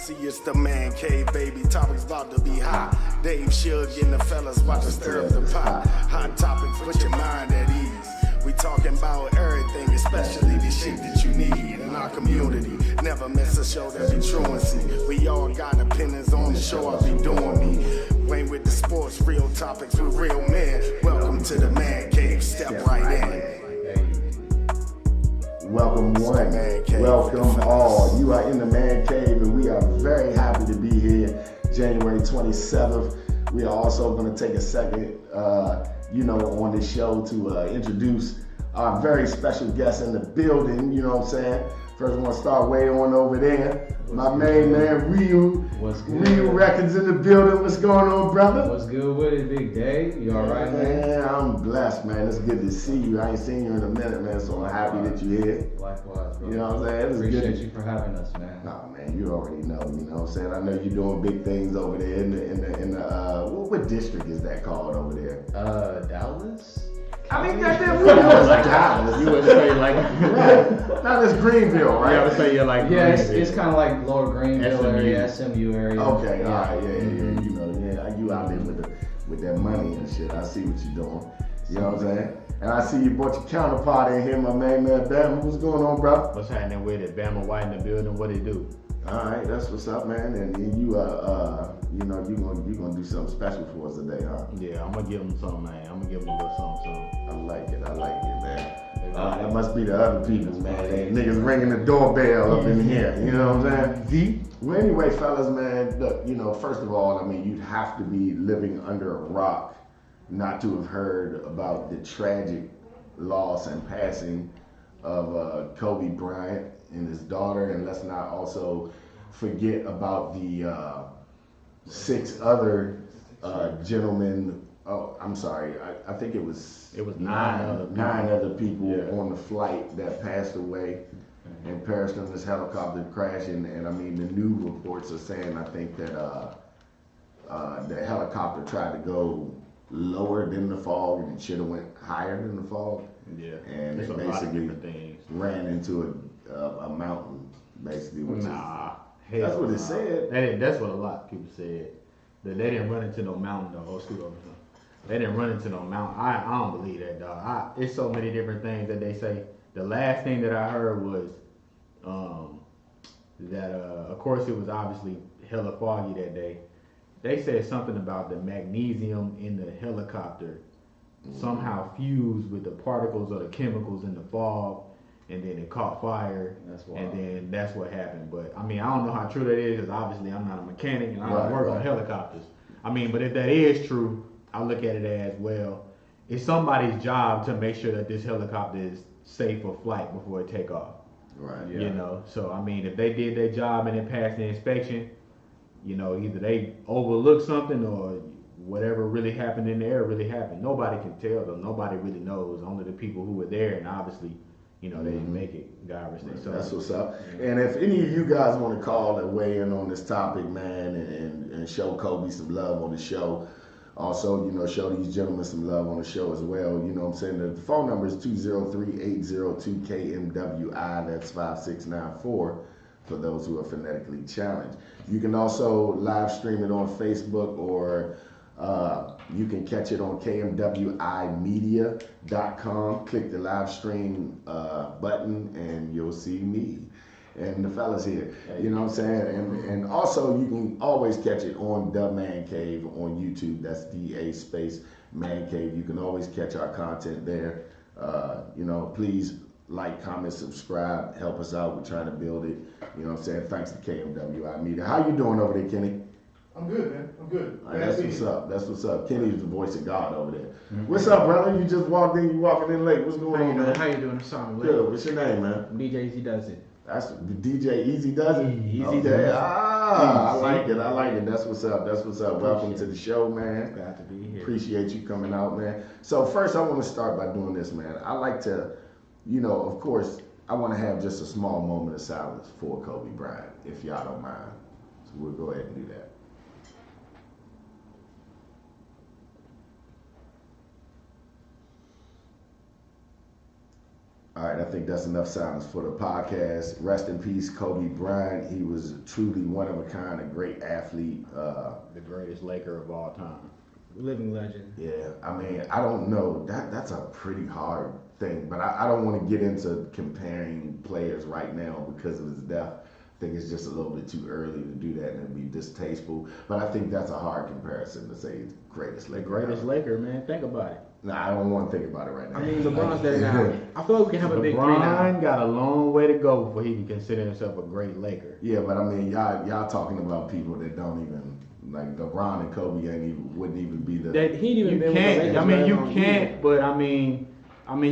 See, it's the man cave, baby. Topics about to be hot. Dave Shug and the fellas about to stir up the pot. Hot topics, put your mind at ease. We talking about everything, especially the shit that you need in our community. Never miss a show that be truancy. We all got opinions on the show, I be doing me. Wayne with the sports, real topics with real men. Welcome to the man cave, step right in. Welcome one, welcome all. You are in the man cave and we are very happy to be here January 27th. We are also going to take a second, on this show to introduce our very special guest in the building, you know what I'm saying? First, I want to start way on over there. My main man, Ryu. What's good? Ryu Records in the building. What's going on, brother? What's good with it, Big Dave? You all right, man? Man, I'm blessed, man. It's good to see you. I ain't seen you in a minute, man, so I'm happy that you're here. Likewise, bro. You know what I'm saying? It's Appreciate good. you for having us, man. Nah, man, you already know. You know what I'm saying? I know you're doing big things over there in the what district is that called over there? Dallas? I mean, goddamn, we know it's like Dallas. You would say like, right. Now it's Greenville, right? I would say you're like, Yeah, it's kind of like Lower Greenville SMU. area, SMU area. Okay, all right, yeah. You know, you out there with that money and shit. I see what you're doing. You know what I'm saying? And I see you brought your counterpart in here, my main man Bama. What's going on, bro? What's happening with it? Bama White in the building. What it do? All right, that's what's up, man. And you you gonna do something special for us today, huh? Yeah, I'm gonna give them something, man. I'm gonna give them a little something. I like it, man. That must be the other people's, man. They niggas ringing the doorbell up in here. You know what I'm saying? Well, anyway, fellas, man. Look, first of all, I mean, you'd have to be living under a rock not to have heard about the tragic loss and passing of Kobe Bryant and his daughter, and let's not also forget about the 6 other gentlemen. Oh, I'm sorry. I think it was 9 other people on the flight that passed away and perished in this helicopter crash. And I mean, the new reports are saying, I think that the helicopter tried to go lower than the fog and it should have went higher than the fog. Yeah, And it's it a lot of basically different things. ran into a mountain, basically. Which That's what it said. That's what a lot of people said. That they didn't run into no mountain though. They didn't run into no mountain. I don't believe that, dog. It's so many different things that they say. The last thing that I heard was that of course it was obviously hella foggy that day. They said something about the magnesium in the helicopter somehow fused with the particles or the chemicals in the fog, and then it caught fire. That's wild. And then that's what happened. But I mean, I don't know how true that is because obviously I'm not a mechanic and I don't work on helicopters. I mean, but if that is true, I look at it as, well, it's somebody's job to make sure that this helicopter is safe for flight before it take off. Right. You know, so I mean, if they did their job and it passed the inspection, you know, either they overlooked something or whatever really happened in the air really happened. Nobody can tell them. Nobody really knows. Only the people who were there, and obviously, you know, they didn't make it. God rest their soul. That's what's up. And if any of you guys want to call and weigh in on this topic, man, and show Kobe some love on the show, also, you know, show these gentlemen some love on the show as well. You know what I'm saying? The phone number is 203-802-KMWI. That's 5694 for those who are phonetically challenged. You can also live stream it on Facebook, or you can catch it on kmwimedia.com. Click the live stream button and you'll see me and the fellas here. You know what I'm saying? And also you can always catch it on The Man Cave on YouTube. That's DA space Man Cave. You can always catch our content there. You know, please like, comment, subscribe, help us out. We're trying to build it. You know what I'm saying? Thanks to KMWI Media. How you doing over there, Kenny? I'm good, man. I'm good. That's what's up. That's what's up. Kenny's the voice of God over there. What's up, brother? You just walked in. You walking in late. What's going on, man? How you doing? Sorry, Good. What's your name, man? DJ Easy Does It. That's DJ Easy Does It. Easy okay. Does It. I like it. I like it. That's what's up. That's what's up. Welcome to the show, man. Glad to be here. Appreciate you coming out, man. So first, I want to start by doing this, man. I like to, you know, of course, I want to have just a small moment of silence for Kobe Bryant, if y'all don't mind. So we'll go ahead and do that. All right, I think that's enough silence for the podcast. Rest in peace, Kobe Bryant. He was truly one of a kind, a great athlete. The greatest Laker of all time. Living legend. Yeah, I mean, I don't know. That's a pretty hard thing, but I don't want to get into comparing players right now because of his death. I think it's just a little bit too early to do that and it'd be distasteful. But I think that's a hard comparison to say greatest The Laker. greatest ever. Laker, man. Think about it. Nah, I don't want to think about it right now. I mean, LeBron's there now. I feel like we can have a big three LeBron now. got a long way to go before he can consider himself a great Laker. Yeah, but I mean, y'all talking about people that don't even like LeBron and Kobe wouldn't even be the That he didn't even You been with the can't. Lakers I mean, very you long can't. either. But I mean,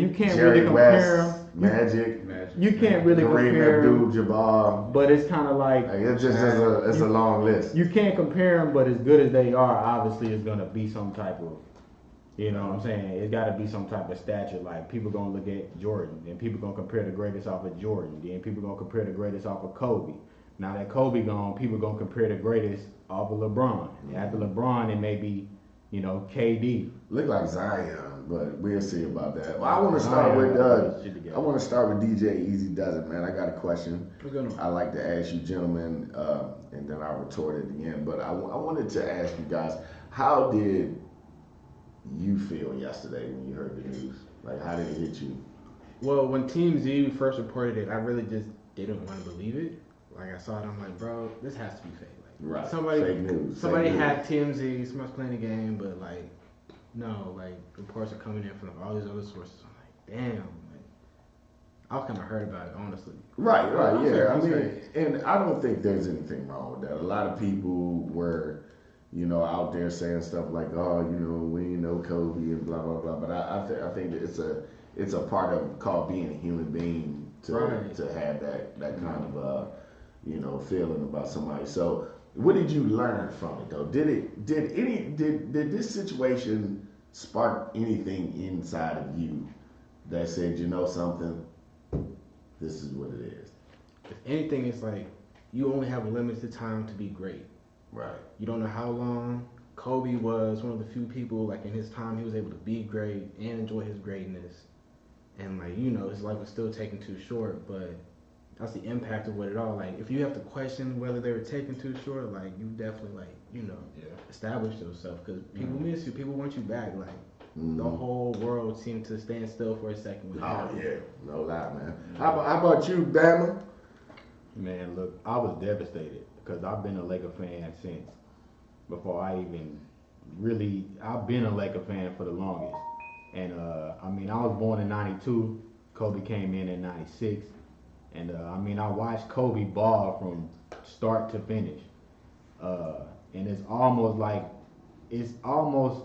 you can't Jerry really compare West, them. Magic, You can't really Kareem compare them. Abdul-Jabbar. But it's kind of like Like, it's just it's a long list. you can't compare them. But as good as they are, obviously, it's gonna be some type of. You know what I'm saying? It's got to be some type of stature. Like, people going to look at Jordan, and people going to compare the greatest off of Jordan. Then people going to compare the greatest off of Kobe. Now that Kobe gone, people going to compare the greatest off of LeBron. After LeBron, it may be, KD. Look like Zion, but we'll see about that. Well, I want to start with Shit together. I want to start with DJ Easy Does It, man. I got a question. What's going on? I like to ask you gentlemen, and then I'll retort at the end. But I wanted to ask you guys, how did you feel yesterday when you heard the news? Like, how did it hit you? Well, when Team Z first reported it, I really just didn't want to believe it. Like, I saw it, I'm like, bro, this has to be fake. Like, Right. Somebody, Fake news. somebody Fake news. had TMZ, somebody's playing the game, but like, no, like reports are coming in from all these other sources. I'm like, damn. Like, I was kind of hurt about it, honestly. Right, yeah. I It's mean, fake. and I don't think there's anything wrong with that. A lot of people were, out there saying stuff like, "Oh, we know Kobe and blah blah blah." But I think that it's a part of called being a human being to Right. to have that kind of feeling about somebody. So, what did you learn from it though? Did this situation spark anything inside of you that said, something? This is what it is. If anything, it's like you only have a limited time to be great. Right. You don't know how long. Kobe was one of the few people, like in his time, he was able to be great and enjoy his greatness. And like, his life was still taken too short, but that's the impact of what it all. Like, if you have to question whether they were taken too short, like, you definitely, establish yourself. Because people miss you. People want you back. Like, the whole world seemed to stand still for a second. When it Oh happened. yeah, no lie, man. How about you, Bama? Man, look, I was devastated because I've been a Laker fan since before I even I've been a Laker fan for the longest. And, I was born in 92. Kobe came in 96. And, I watched Kobe ball from start to finish. And it's almost like, this almost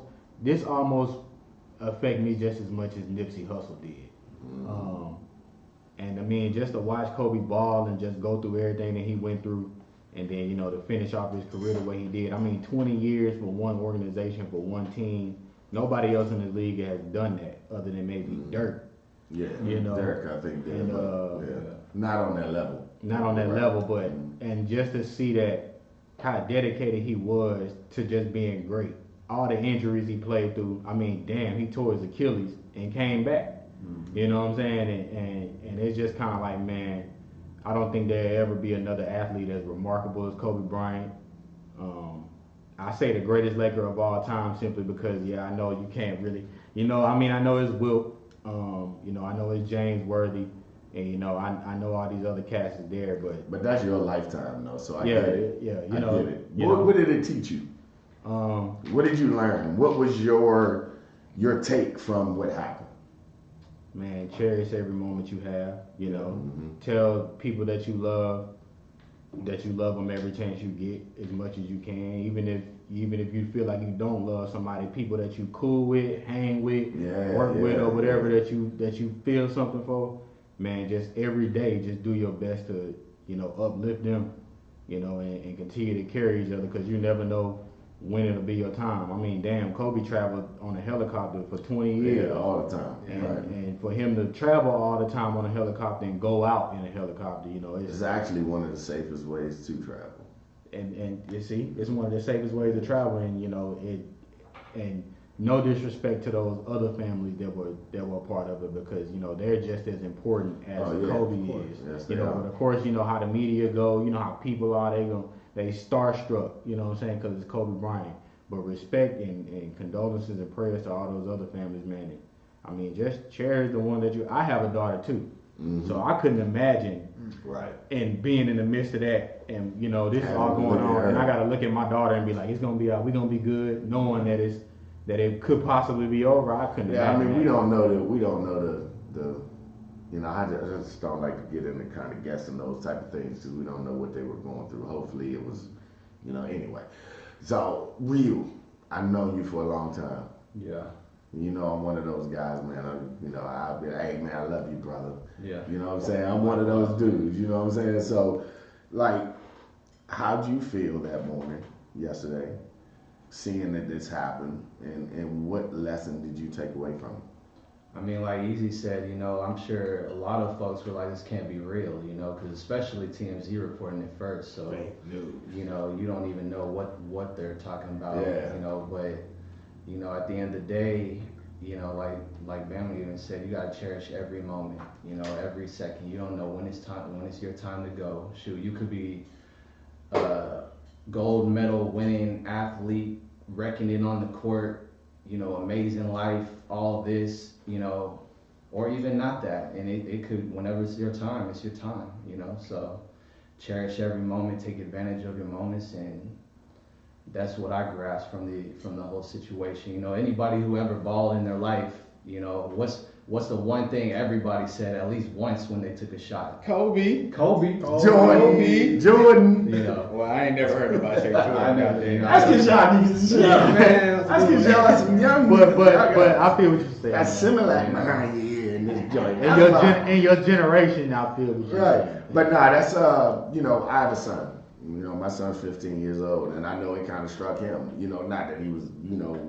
affect me just as much as Nipsey Hussle did. And just to watch Kobe ball and just go through everything that he went through, and then to finish off his career the way he did. 20 years for one organization, for one team. Nobody else in the league has done that other than maybe Dirk. Yeah, Dirk, I think did, and, not on that level. Not on that Right. level, but and just to see that how dedicated he was to just being great. All the injuries he played through. Damn, he tore his Achilles and came back. You know what I'm saying? And it's just kind of like, man, I don't think there'll ever be another athlete as remarkable as Kobe Bryant. I say the greatest Laker of all time simply because, I know you can't really, I know it's Wilt, I know it's James Worthy, and, I know all these other cats is there, But that's your lifetime, though, so I yeah, get it. yeah, I get it. you What know. did it teach you? What did you learn? What was your take from what happened? Man, cherish every moment you have. Tell people that you love them every chance you get, as much as you can. Even if you feel like you don't love somebody, people that you cool with, hang with, work with, or whatever that you feel something for. Man, just every day, just do your best to uplift them, and continue to carry each other, because you never know when it'll be your time. Damn, Kobe traveled on a helicopter for 20 years. Yeah, all the time. And for him to travel all the time on a helicopter and go out in a helicopter, It's actually one of the safest ways to travel. and you see, it's one of the safest ways to travel, and and no disrespect to those other families that were part of it, because they're just as important as Kobe is. Yes, But of course how the media go, how people are, they starstruck, you know what I'm saying, because it's Kobe Bryant. But respect and condolences and prayers to all those other families, man. I mean, just cherish the one that I have a daughter too, so I couldn't imagine and being in the midst of that, and this is all going on, and I gotta look at my daughter and be like, it's gonna be we're gonna be good, knowing that it could possibly be over. I couldn't. Yeah, I imagine mean, that. we don't know the I just don't like to get into kind of guessing those type of things because we don't know what they were going through. Hopefully it was, anyway. So, Ryu, I've known you for a long time. Yeah. I'm one of those guys, man. I'll be like, hey, man, I love you, brother. Yeah. You know what I'm saying? I'm one of those dudes, you know what I'm saying? So, like, how'd you feel that morning, yesterday, seeing that this happened, and what lesson did you take away from it? I mean, like Easy said, I'm sure a lot of folks were like, this can't be real, because especially TMZ reporting it first, so Fake news. you don't even know what they're talking about, Yeah. But at the end of the day, like Bama even said, you gotta cherish every moment, every second. You don't know when it's your time to go. Shoot, you could be a gold medal winning athlete, wrecking it on the court, amazing life, all this, or even not that. And it could, whenever it's your time, it's your time, so cherish every moment, take advantage of your moments, and that's what I grasped from the whole situation. Anybody who ever balled in their life, what's the one thing everybody said at least once when they took a shot? Kobe. Kobe. Jordan. Well, I ain't never heard nobody say Jordan. That's because y'all niggas is young, man. That's because y'all some young But niggas. I feel what you're saying. That's Similac behind your ear in this joint. In your generation, I feel what you're saying. Right. But nah, that's I have a son. My son's 15 years old, and I know it kind of struck him. Not that he was,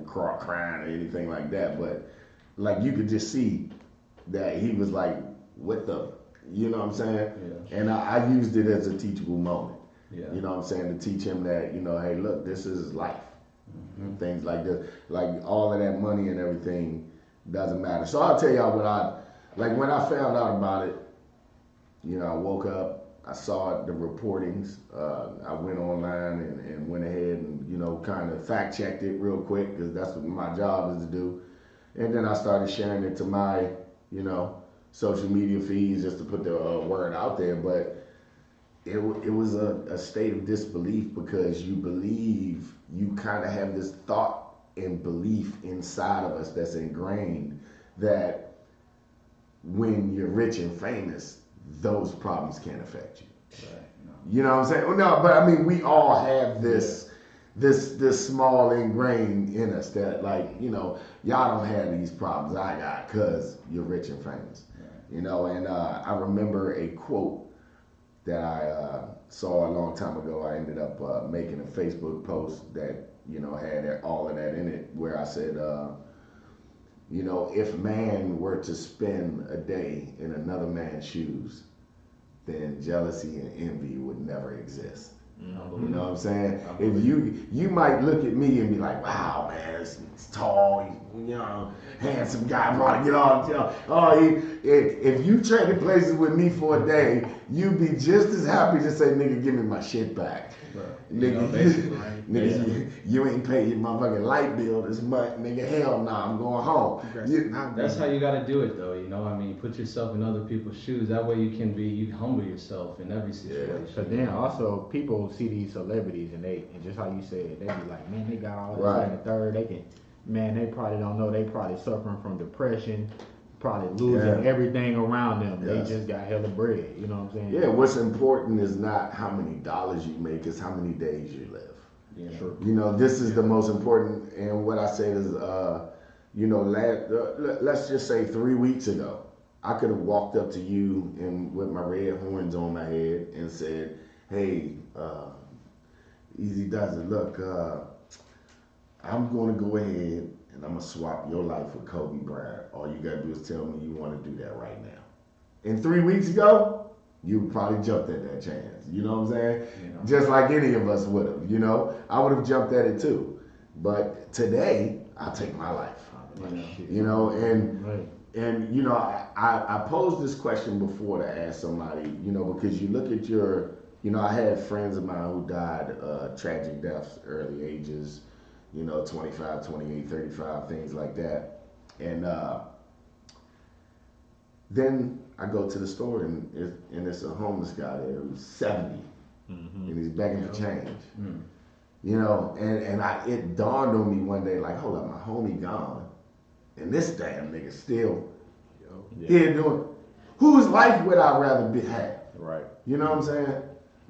crying or anything like that, but like you could just see that he was like, what the, you know what I'm saying? Yeah. And I used it as a teachable moment. Yeah. You know what I'm saying? To teach him that, hey, look, this is life. Mm-hmm. Things like this, like all of that money and everything doesn't matter. So I'll tell y'all when I found out about it, I woke up, I saw the reportings. I went online and went ahead and, kind of fact checked it real quick because that's what my job is to do. And then I started sharing it to my, social media feeds just to put the word out there. But it was a state of disbelief because you believe, you kind of have this thought and belief inside of us that's ingrained that when you're rich and famous, those problems can't affect you. Right. No. You know what I'm saying? Well, no, but I mean, we all have this small ingrained in us that y'all don't have these problems I got because you're rich and famous. Right. And I remember a quote that I saw a long time ago. I ended up making a Facebook post that, had all of that in it where I said, if man were to spend a day in another man's shoes, then jealousy and envy would never exist. You know what I'm saying? If you might look at me and be like, wow, man, it's tall, handsome guy, probably get all, if you traded places with me for a day, you'd be just as happy to say, nigga, give me my shit back. Nigga, you ain't pay your motherfucking light bill this month, nigga. Hell nah, I'm going home. That's how you got to do it, though. Put yourself in other people's shoes. That way you humble yourself in every situation. But then also people see these celebrities and just how you said, they be like, man, they got all this and the third. They probably don't know. They probably suffering from depression. Probably losing everything around them. Yes. They just got hella bread. You know what I'm saying? Yeah, what's important is not how many dollars you make, it's how many days you live. Yeah. Sure. This is the most important. And what I said is, let's just say 3 weeks ago, I could have walked up to you and with my red horns on my head and said, hey, Easy Does It, look, I'm going to go ahead and I'm going to swap your life with Kobe Bryant. All you got to do is tell me you want to do that right now. And 3 weeks ago, you probably jumped at that chance. You know what I'm saying? Just like any of us would have, I would have jumped at it too. But today, I'll take my life. Shit. You know, Right. and you know, I posed this question before to ask somebody, you know, because you look at your, you know, I had friends of mine who died tragic deaths, early ages, you know, 25, 28, 35, things like that. And then I go to the store and it's a homeless guy there who's 70 and he's begging for change. You know, and it dawned on me one day, like, hold up, my homie gone, and this damn nigga still here doing. Whose life would I rather have? Right. You know what I'm saying?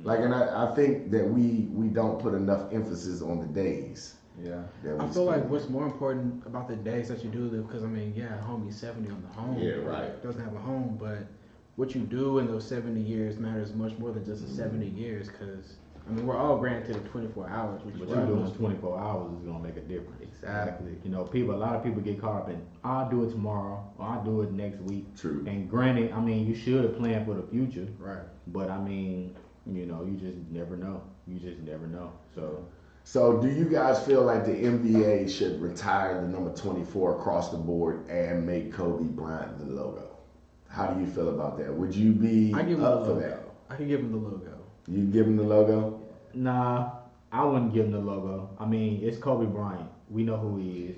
Like, and I think that we don't put enough emphasis on the days. Yeah. That we I feel like spend. what's more important about the days that you do live, because I mean, yeah, homie's 70 on the home. Yeah, right. Doesn't have a home, but what you do in those 70 years matters much more than just the 70 years, because I mean, we're all granted 24 hours, which What is you what do in most 24 hours is gonna make a difference. Exactly. You know, a lot of people get caught up in, I'll do it tomorrow, or I'll do it next week. True. And granted, I mean, you should plan for the future, Right. but I mean, you know, you just never know. You just never know. So, do you guys feel like the NBA should retire the number 24 across the board and make Kobe Bryant the logo? How do you feel about that? Would you be I give him the up for logo. that? I can give him the logo. You give him the logo? Nah, I wouldn't give him the logo. I mean, it's Kobe Bryant. We know who he is.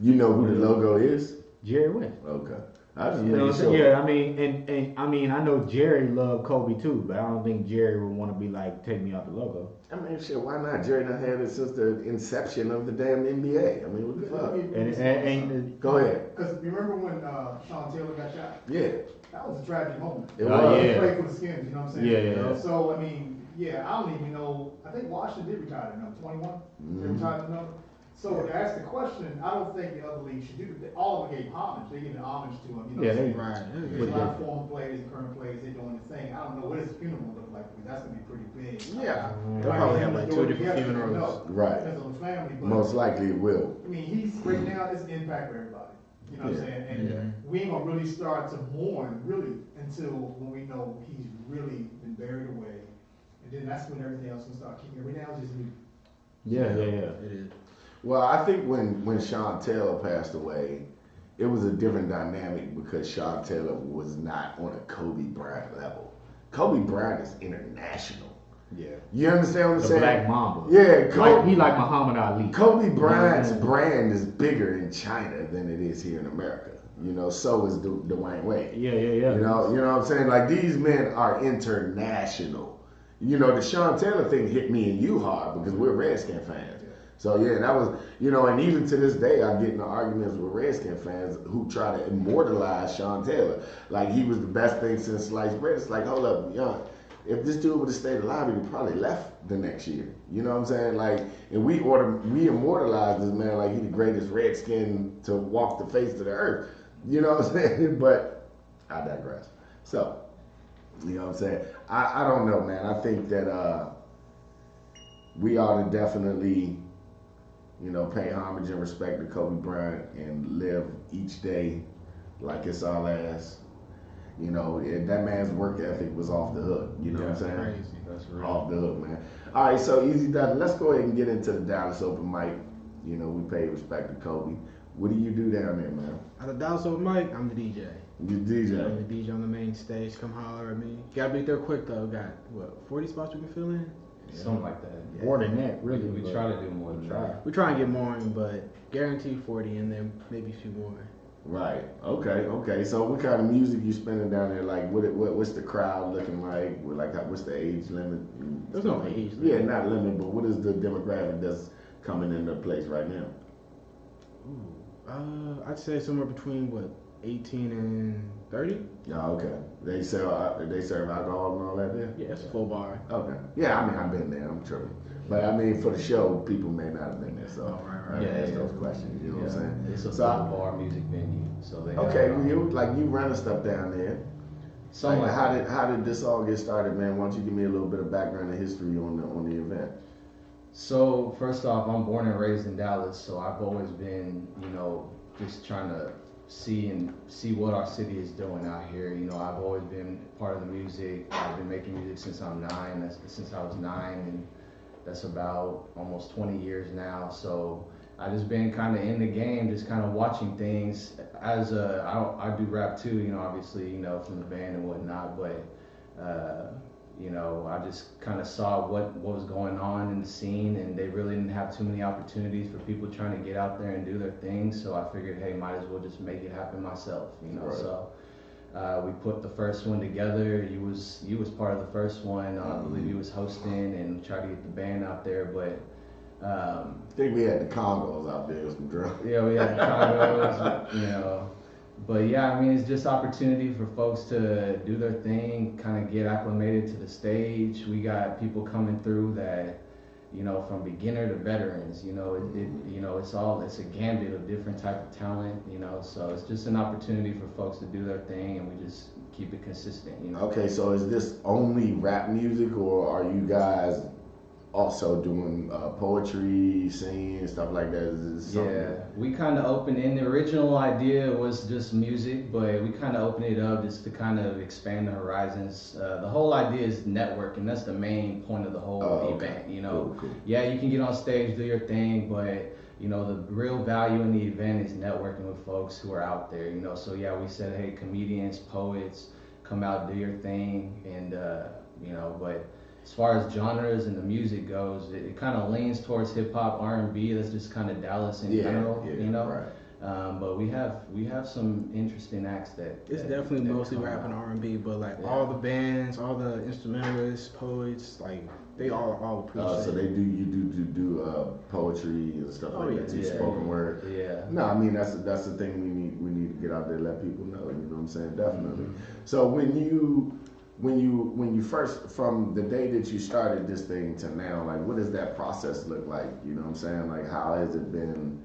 You know who the logo is? Jerry West. Okay. I just You know made what I'm saying? sure. Yeah, I mean, and I mean, I know Jerry loved Kobe too, but I don't think Jerry would want to be like, take me out the logo. I mean, shit, why not? Jerry done had it since the inception of the damn NBA. I mean, what the fuck? And Go ahead. Because remember when Sean Taylor got shot? Yeah. That was a tragic moment. It Oh, was. He yeah. played for the Skins, you know what I'm saying? Yeah. So, I mean, yeah, I don't even know. I think Washington did retire at number 21. They retired the number. So to ask the question, I don't think the other leagues should do that. All of them gave homage. They gave homage to him. You know Yeah, what I'm they- saying? Right. There's a lot of former players and current players. They're doing the thing. I don't know what his funeral will look like because that's gonna be pretty big. Yeah. They'll probably have like 2 different funerals. No, Right. depends on the family. But Most likely it will. I mean, he's right now. It's an impact for everybody. You know what I'm saying? And we ain't gonna really start to mourn really until when we know he's really been buried away, and then that's when everything else will start kicking. Right now, it's just music. Yeah. It is. Well, I think when Sean Taylor passed away, it was a different dynamic because Sean Taylor was not on a Kobe Bryant level. Kobe Bryant is international. Yeah. You understand what I'm The saying? Black Mamba. Yeah, He like Muhammad Ali. Kobe Bryant's Yeah. brand is bigger in China than it is here in America. You know, so is Dwayne Wade. Yeah. You know what I'm saying? Like, these men are international. You know, the Sean Taylor thing hit me and you hard because we're Redskin fans. So yeah, that was, you know, and even to this day, I get into arguments with Redskin fans who try to immortalize Sean Taylor. Like, he was the best thing since sliced bread. It's like, hold up, young. If this dude would have stayed alive, he'd probably left the next year. You know what I'm saying? Like, and we immortalized this man like he the greatest Redskin to walk the face of the earth. You know what I'm saying? But I digress. So, you know what I'm saying? I don't know, man. I think that we ought to definitely, you know, pay homage and respect to Kobe Bryant and live each day like it's our last. You know, that man's work ethic was off the hook. You know what I'm saying? Crazy. That's real. Off the hook, man. All right, so Easy Dutton, let's go ahead and get into the Dallas Open mic. You know, we pay respect to Kobe. What do you do down there, man? At the Dallas Open Mic, I'm the DJ. You DJ. I'm the DJ on the main stage. Come holler at me. Gotta be there quick though. Got what 40 spots we can fill in. Something like that. More than that, really. We but try to do more than that. We try and get more in, but guarantee 40 and then maybe a few more. Right. Okay. So what kind of music you spinning down there? Like, what's the crowd looking like? What's the age limit? There's no age limit. Yeah, not limit, but what is the demographic that's coming into place right now? I'd say somewhere between 18 and 30. Yeah, okay. They serve alcohol and all that there? Yeah, it's a full bar. Okay. Yeah, I mean, I've been there. I'm tripping. But I mean, for the show, people may not have been there, so Oh, right. I ask those questions. You know what I'm saying? It's a So I- full bar music venue, so they Okay, have, you running stuff down there. something Like, like how did this all get started, man? Why don't you give me a little bit of background and history on the event? So first off, I'm born and raised in Dallas, so I've always been, just trying to see what our city is doing out here. I've always been part of the music. I've been making music since I'm 9. Since I was 9, and that's about almost 20 years now. So I just been kind of in the game, just kind of watching things. I do rap too, you know, obviously, you know, from the band and whatnot, but you know, I just kind of saw what was going on in the scene, and they really didn't have too many opportunities for people trying to get out there and do their thing. So I figured, hey, might as well just make it happen myself, you know. Right. So we put the first one together. You was part of the first one. I believe you was hosting and tried to get the band out there, but. I think we had the Congos out there with some drums. Yeah, we had Congos, you know. But yeah, I mean, it's just opportunity for folks to do their thing, kind of get acclimated to the stage. We got people coming through that, you know, from beginner to veterans. You know, you know, it's a gambit of different type of talent. You know, so it's just an opportunity for folks to do their thing, and we just keep it consistent. You know. Okay, so is this only rap music, or are you guys also doing poetry, singing, stuff like that? Is something? Yeah, we kind of opened in. The original idea was just music, but we kind of opened it up just to kind of expand the horizons. The whole idea is networking. That's the main point of the whole event. You know, Cool. yeah, you can get on stage, do your thing, but you know, the real value in the event is networking with folks who are out there. You know, so yeah, we said, hey, comedians, poets, come out, do your thing, and you know, but. As far as genres and the music goes, it kind of leans towards hip hop, R&B. That's just kind of Dallas in general, you know. Right. But we have some interesting acts that. It's definitely mostly rap and R&B, but like all the bands, all the instrumentalists, poets, like they all appreciate. So you do poetry and stuff like that too, spoken word. Yeah. No, I mean that's the thing we need to get out there, let people know. You know what I'm saying? Definitely. So when you first, from the day that you started this thing to now, like what does that process look like? You know what I'm saying? Like how has it been?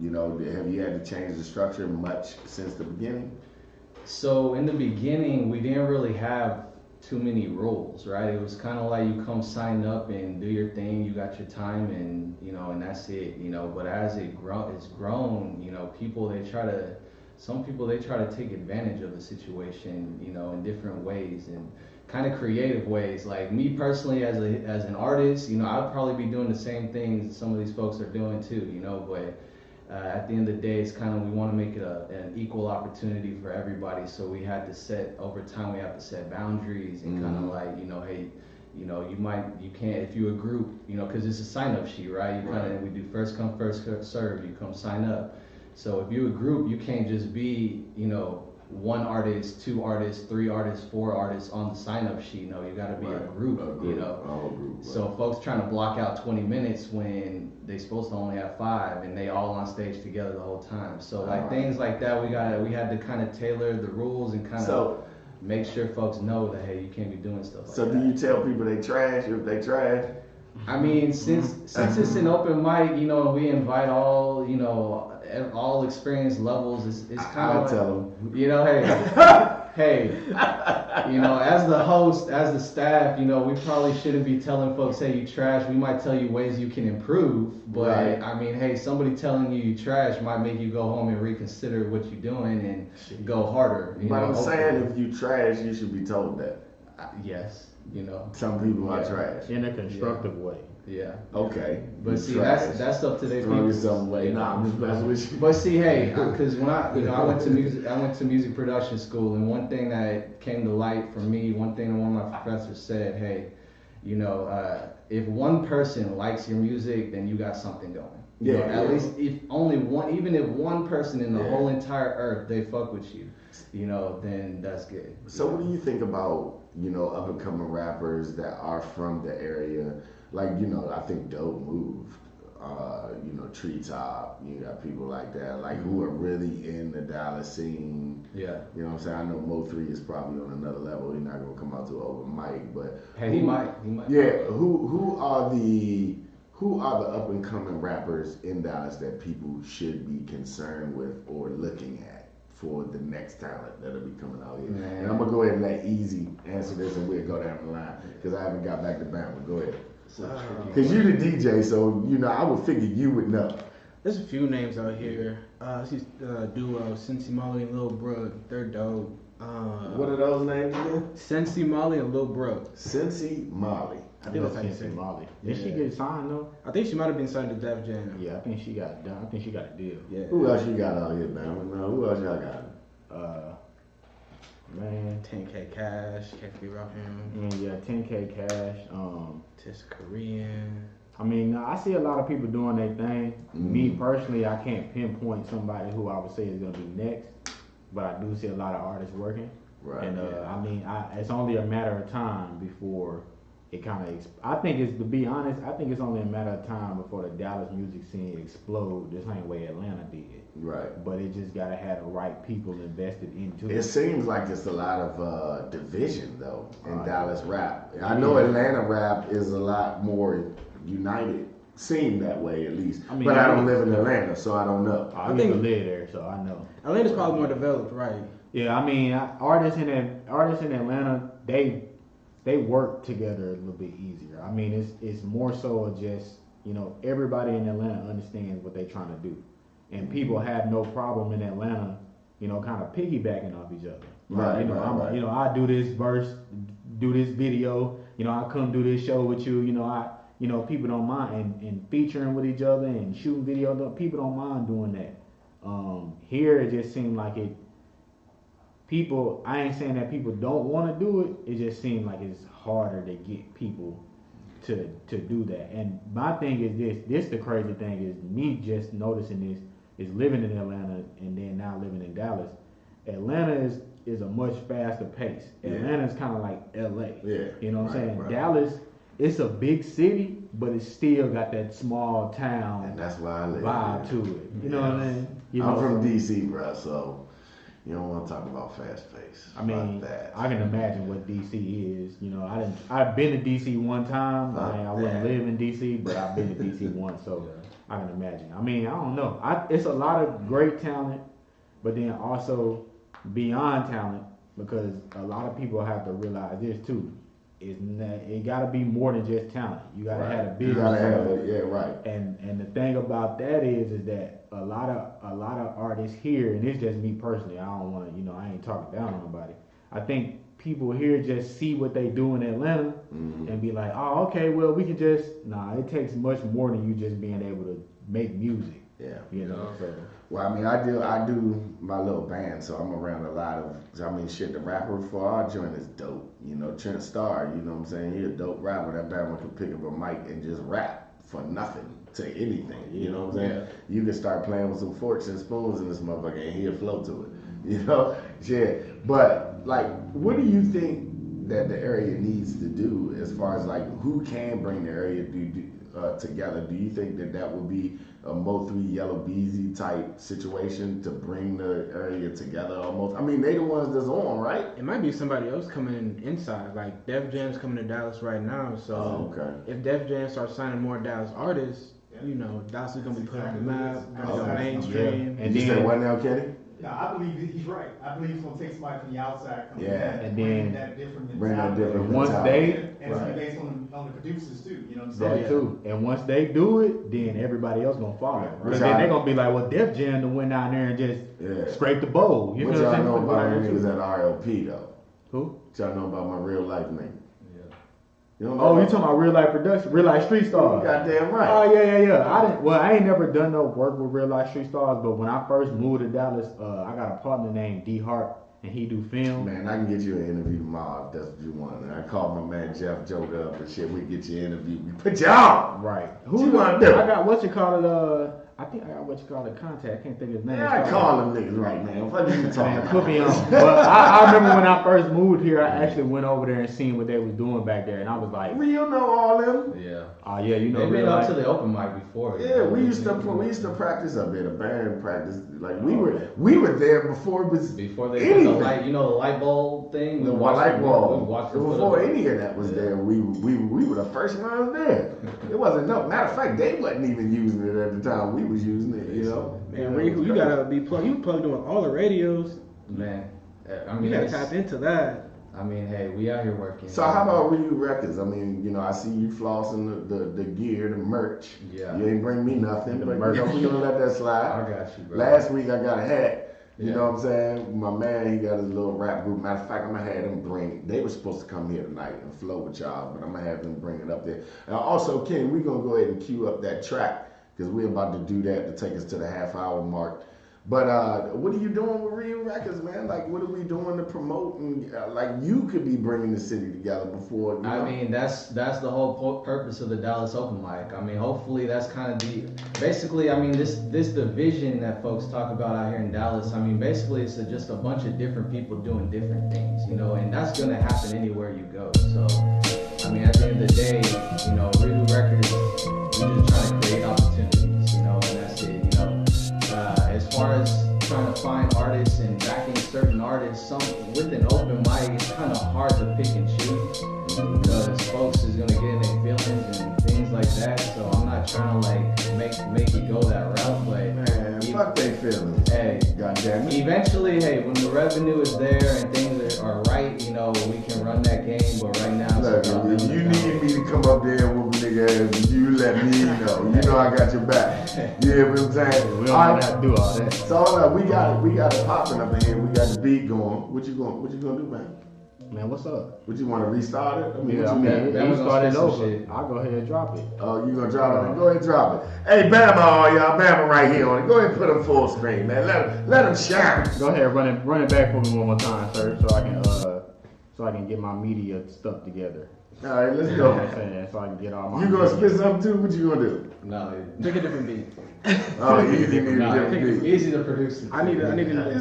You know, have you had to change the structure much since the beginning? So in the beginning, we didn't really have too many rules, right? It was kind of like you come sign up and do your thing. You got your time, and you know, and that's it. You know, but as it's grown, you know, some people they try to take advantage of the situation, you know, in different ways and kind of creative ways. Like me personally, as an artist, you know, I'd probably be doing the same things some of these folks are doing too, you know. But at the end of the day, it's kind of we want to make it an equal opportunity for everybody. So we had to set over time. We have to set boundaries and kind of like, you know, hey, you know, you can't, if you a group, you know, because it's a sign up sheet, right? We do first come first serve. You come sign up. So if you're a group, you can't just be, you know, one artist, two artists, three artists, four artists on the sign-up sheet. No, you got to be a group, you know. All group, right. So folks trying to block out 20 minutes when they supposed to only have 5, and they all on stage together the whole time. So like things like that, we had to kind of tailor the rules and kind of make sure folks know that hey, you can't be doing stuff like that. So do you tell people they trash if they trash? I mean, since it's an open mic, you know, we invite all, you know, all experience levels. It's kind of, tell them, you know, hey, you know, as the host, as the staff, you know, we probably shouldn't be telling folks, hey, you trash. We might tell you ways you can improve, but I mean, hey, somebody telling you trash might make you go home and reconsider what you're doing and go harder. You but know, I'm saying if you trash, you should be told that. Yes, you know. Some people are trash. In a constructive way. Yeah. Okay. But see, that's up to their Throw people. yourself away. Nah, I'm just messing with you. But see, hey, because when I went to music production school, and one thing that came to light for me, one thing that one of my professors said, hey, you know, if one person likes your music, then you got something going. You know, at least if only one, even if one person in the whole entire earth, they fuck with you, you know, then that's good. So what do you think about, you know, up and coming rappers that are from the area? Like, you know, I think Dope moved, you know, Treetop, you got people like that, like who are really in the Dallas scene. Yeah. You know what I'm saying? I know Mo3 is probably on another level. He's not gonna come out to an open mic, but hey, he might. Yeah. Who are the up and coming rappers in Dallas that people should be concerned with or looking at for the next talent that'll be coming out here? Man. And I'm gonna go ahead and let Easy answer this, and we'll go down the line because I haven't got back to Bama. Go ahead. Because you're the DJ, so you know I would figure you would know. There's a few names out here. She's duo Cincy Molly and Lil Brooke. They're dope. What are those names again? Cincy Molly and Lil Brooke. Cincy Molly. I think that's how you say Quincy it. Molly. Did she Yeah. get signed though? I think she might have been signed to Def Jam. Yeah, I think she got a deal. Yeah. Who else you got out here, man? Who else y'all got? Man, 10K Cash, can't forget about him. yeah, 10K Cash. Tis Korean. I mean, I see a lot of people doing their thing. Mm-hmm. Me personally, I can't pinpoint somebody who I would say is gonna be next, but I do see a lot of artists working. Right. And I mean, it's only a matter of time before it kind of. I think it's, to be honest, I think it's only a matter of time before the Dallas music scene explode the same way Atlanta did. Right. But it just gotta have the right people invested into It it. seems like it's a lot of division though in Oh, Dallas rap. I know Atlanta rap is a lot more united. Seem that way at least. I mean, but I don't yeah. live in Atlanta, so I don't know. I I used to think- live there, so I know. Atlanta's probably more developed, right? Yeah, I mean, artists in Atlanta, they work together a little bit easier. I mean, it's more so of just, you know, everybody in Atlanta understands what they're trying to do, and people have no problem in Atlanta, you know, kind of piggybacking off each other. Right, You know, right. you know, I do this verse, do this video. You know, I come do this show with you. You know, people don't mind and featuring with each other and shooting videos. People don't mind doing that. Here it just seemed like it. People, I ain't saying that people don't want to do it. It just seemed like it's harder to get people to do that. And my thing is this the crazy thing is me just noticing this is living in Atlanta and then now living in Dallas. Atlanta is a much faster pace. Yeah. Atlanta's kind of like LA. Yeah, You know what I'm right, saying? right. Dallas, it's a big city, but it's still got that small town And that's why I live vibe here. to it. You know what I mean? You I'm know, from so- DC, bro, so you don't want to talk about fast pace. I mean, Fuck that. I can imagine what DC is. You know, I've been to DC one time. Fuck I wouldn't that. live in DC, but I've been to DC once, so I can imagine. I mean, I don't know. It's a lot of great talent, but then also beyond talent, because a lot of people have to realize this too. It got to be more than just talent. You got to have a You business. gotta have side. it, yeah, right. And the thing about that is that a lot of artists here, and it's just me personally. I don't want to, you know, I ain't talking down on nobody. I think people here just see what they do in Atlanta and be like, oh, okay, well we can just. Nah, it takes much more than you just being able to make music. Yeah. You know. So Well, I mean, I do my little band, so I'm around a lot of. I mean, shit. The rapper for our joint is dope. You know, Trent Starr. You know what I'm saying? He a dope rapper. That band could pick up a mic and just rap for nothing to anything. You know what I'm saying? You can start playing with some forks and spoons in this motherfucker, and he'll flow to it. You know, shit. But like, what do you think that the area needs to do as far as like who can bring the area together? Do you think that would be a Mo3 Yellow Beezy type situation to bring the area together almost? I mean, they the ones that's on, right? It might be somebody else coming in inside. Like Def Jam's coming to Dallas right now, so Oh, okay. if Def Jam starts signing more Dallas artists, you know, Dallas is gonna be put on the map, gonna go Okay. mainstream. And Did you say then- what now, Kenny? No, I believe he's right. I believe he's gonna take somebody from the outside, coming Yeah. in, And bring then that different bring that mentality. different once mentality. they And it's Right. based on the producers too, you know what I'm that saying? too, and once they do it, then everybody else gonna follow. Right. Because then they gonna be like, well, Def Jam done went down there and just Yeah. scraped the bowl. You What know what y'all I'm know saying? about Whatever them niggas too. at RLP though? Who? What y'all know about my real life nigga? You don't know Oh, you about- talking about real life production, real life street stars? Goddamn right. Oh yeah. I didn't. Well, I ain't never done no work with real life street stars, but when I first moved to Dallas, I got a partner named D Hart, and he do film. Man, I can get you an interview tomorrow if that's what you want. And I called my man Jeff Joker up and shit. We get you an interview. We put you on. Right. What you wanna do? I got what you call it. I think I got what you call it. Contact. I can't think of his name. Yeah, I call them niggas right now. What are you talking Man, about? put me on. But I remember when I first moved here, I actually went over there and seen what they was doing back there, and I was like, Real know all them. Yeah. oh yeah, you know, They've been real up life. to the open mic before. Yeah, we used to practice up there, the band practice. Like we were there before it was Before they put the anything. light, you know, the light bulb thing. The watched light them- wall. We watched them put Before up- any of that was there, we were the first ones there. It wasn't no matter of fact, they wasn't even using it at the time we was using it. You know. Man, Riku, you gotta be plugged. You plugged in with all the radios. Man, I You mean, gotta it's- tap into that. I mean, hey, we out here working. So how about Ryu Records? I mean, you know, I see you flossing the gear, the merch. Yeah. You ain't bring me nothing, The but merch. you know, we gonna let that slide. I got you, bro. Last week I got a hat. You know what I'm saying? My man, he got his little rap group. Matter of fact, I'm gonna have them bring. They were supposed to come here tonight and flow with y'all, but I'm gonna have them bring it up there. And also, Kenny, we're gonna go ahead and cue up that track because we're about to do that to take us to the half-hour mark. But what are you doing with Real Records, man? Like, what are we doing to promote? And like, you could be bringing the city together before. You know? I mean, that's the whole purpose of the Dallas Open Mic. I mean, hopefully that's kind of basically. I mean, this division that folks talk about out here in Dallas. I mean, basically it's just a bunch of different people doing different things, you know, and that's gonna happen anywhere you go. So, I mean, at the end of the day, you know, Real Records, we're just trying to create opportunities, you know, and that's it, you know. As far as trying to find artists and backing certain artists, with an open mic, it's kind of hard to pick and choose because folks is gonna get in their feelings and things like that. So I'm not trying to like make it go that route, but Man, fuck they feelings. hey, Goddamn it. eventually, hey, when the revenue is there and things are right, you know, we can run that game. But right now, Look, it's about if you building it need me to come up there and whoop a nigga ass, you let me know. You know I got your back. You hear what I'm saying? We don't want to have to do all that. So we got it popping up in here. We got the beat going. What you gonna do, man? Man, what's up? What you want to restart it? I mean, Yeah, I what you mean, mean? That you was gonna started spit some over. shit. I'll go ahead and drop it. Oh, you gonna drop it? Go ahead and drop it. Hey, Bama, all y'all, Bama right here on it. Go ahead and put him full screen, man. Let him shine. Go ahead, run it back for me one more time, sir, so I can get my media stuff together. All right, let's You know what I'm go. saying? So I can get all my. You gonna media. spit something too? What you gonna do? No, Pick a different beat. Oh, you need a nah, different beat. easy to produce. I need to. It's let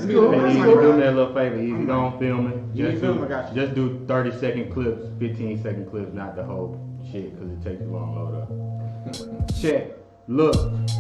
me cool. get Hey, the Easy, beat. do me a little favor. Easy, don't film it. You need film? I got you. Just do 30-second clips, 15-second clips, not the whole shit, because it takes too long to load up. Check. Look,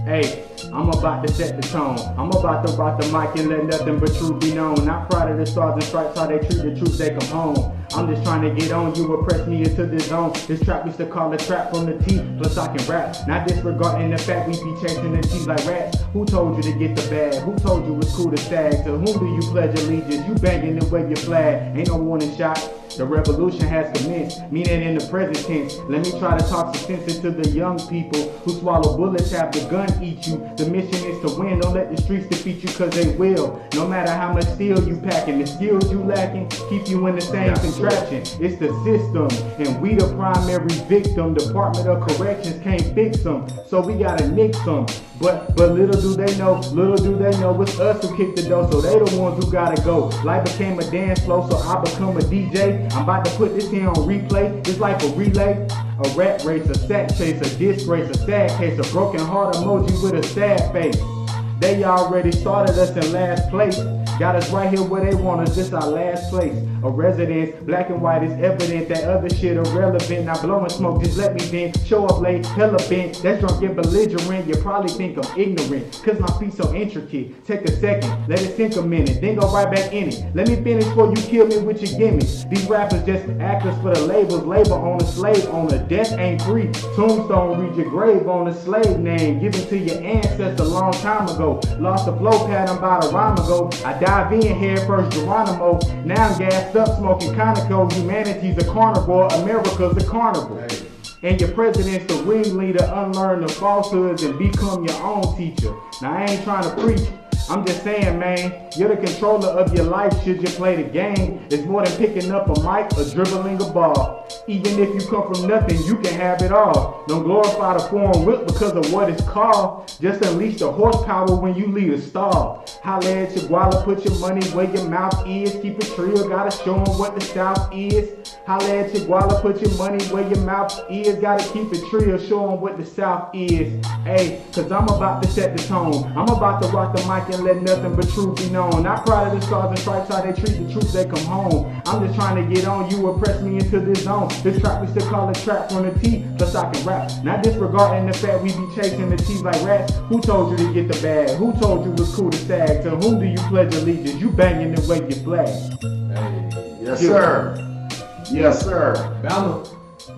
hey, I'm about to set the tone. I'm about to rock the mic and let nothing but truth be known. Not proud of the stars and stripes, how they treat the troops, they come home. I'm just trying to get on, you will press me into this zone. This trap used to call a trap from the T, plus I can rap. Not disregarding the fact we be chasing the T's like rats. Who told you to get the bag? Who told you it's cool to stag? To whom do you pledge allegiance? You banging and wave your flag, ain't no warning shot. The revolution has commenced, meaning in the present tense. Let me try to talk some sense into the young people who swallow bullets, have the gun eat you. The mission is to win, don't let the streets defeat you, cause they will. No matter how much steel you packing, the skills you lacking keep you in the same contraption. It's the system, and we the primary victim. Department of Corrections can't fix them, so we gotta nix them. But little do they know, it's us who kick the door, so they the ones who gotta go. Life became a dance floor, so I become a DJ. I'm about to put this here on replay. It's like a relay, a rat race, a sack chase, a disgrace, a sad case, a broken heart emoji with a sad face. They already started us in last place. Got us right here where they want us, this our last place. A residence, black and white is evident, that other shit irrelevant. Not blowing smoke, just let me vent. Show up late, hella bent, that's drunk and belligerent. You probably think I'm ignorant, cause my feet so intricate. Take a second, let it sink a minute, then go right back in it. Let me finish before you kill me with your gimmicks. These rappers just actors for the labels, labor on a slave owner. Death ain't free, tombstone read your grave on a slave name, given to your ancestor a long time ago. Lost the flow pattern about a rhyme ago. I dive in head first Geronimo. Now I'm gassed up smoking Conoco. Humanity's a carnivore, America's a carnival. And your president's the ringleader, unlearn the falsehoods and become your own teacher. Now I ain't trying to preach, I'm just saying, man, you're the controller of your life should you play the game. It's more than picking up a mic or dribbling a ball. Even if you come from nothing, you can have it all. Don't glorify the foreign whip because of what it's called. Just unleash the horsepower when you lead a stall. Holla at your guala, put your money where your mouth is. Keep it real, gotta show them what the South is. Holla at your guala, put your money where your mouth is. Gotta keep it real, show them what the South is. Hey, cause I'm about to set the tone. I'm about to rock the mic and let nothing but truth be known. Not proud of the stars and stripes, how they treat the troops, they come home. I'm just trying to get on, you will press me into this zone. This trap we still call it trap from the T, plus I can rap. Not disregarding the fact we be chasing the T's like rats. Who told you to get the bag? Who told you it was cool to stag? To whom do you pledge allegiance? You banging and wave your flag. Hey, Yes, sir. Yes, sir. Bama.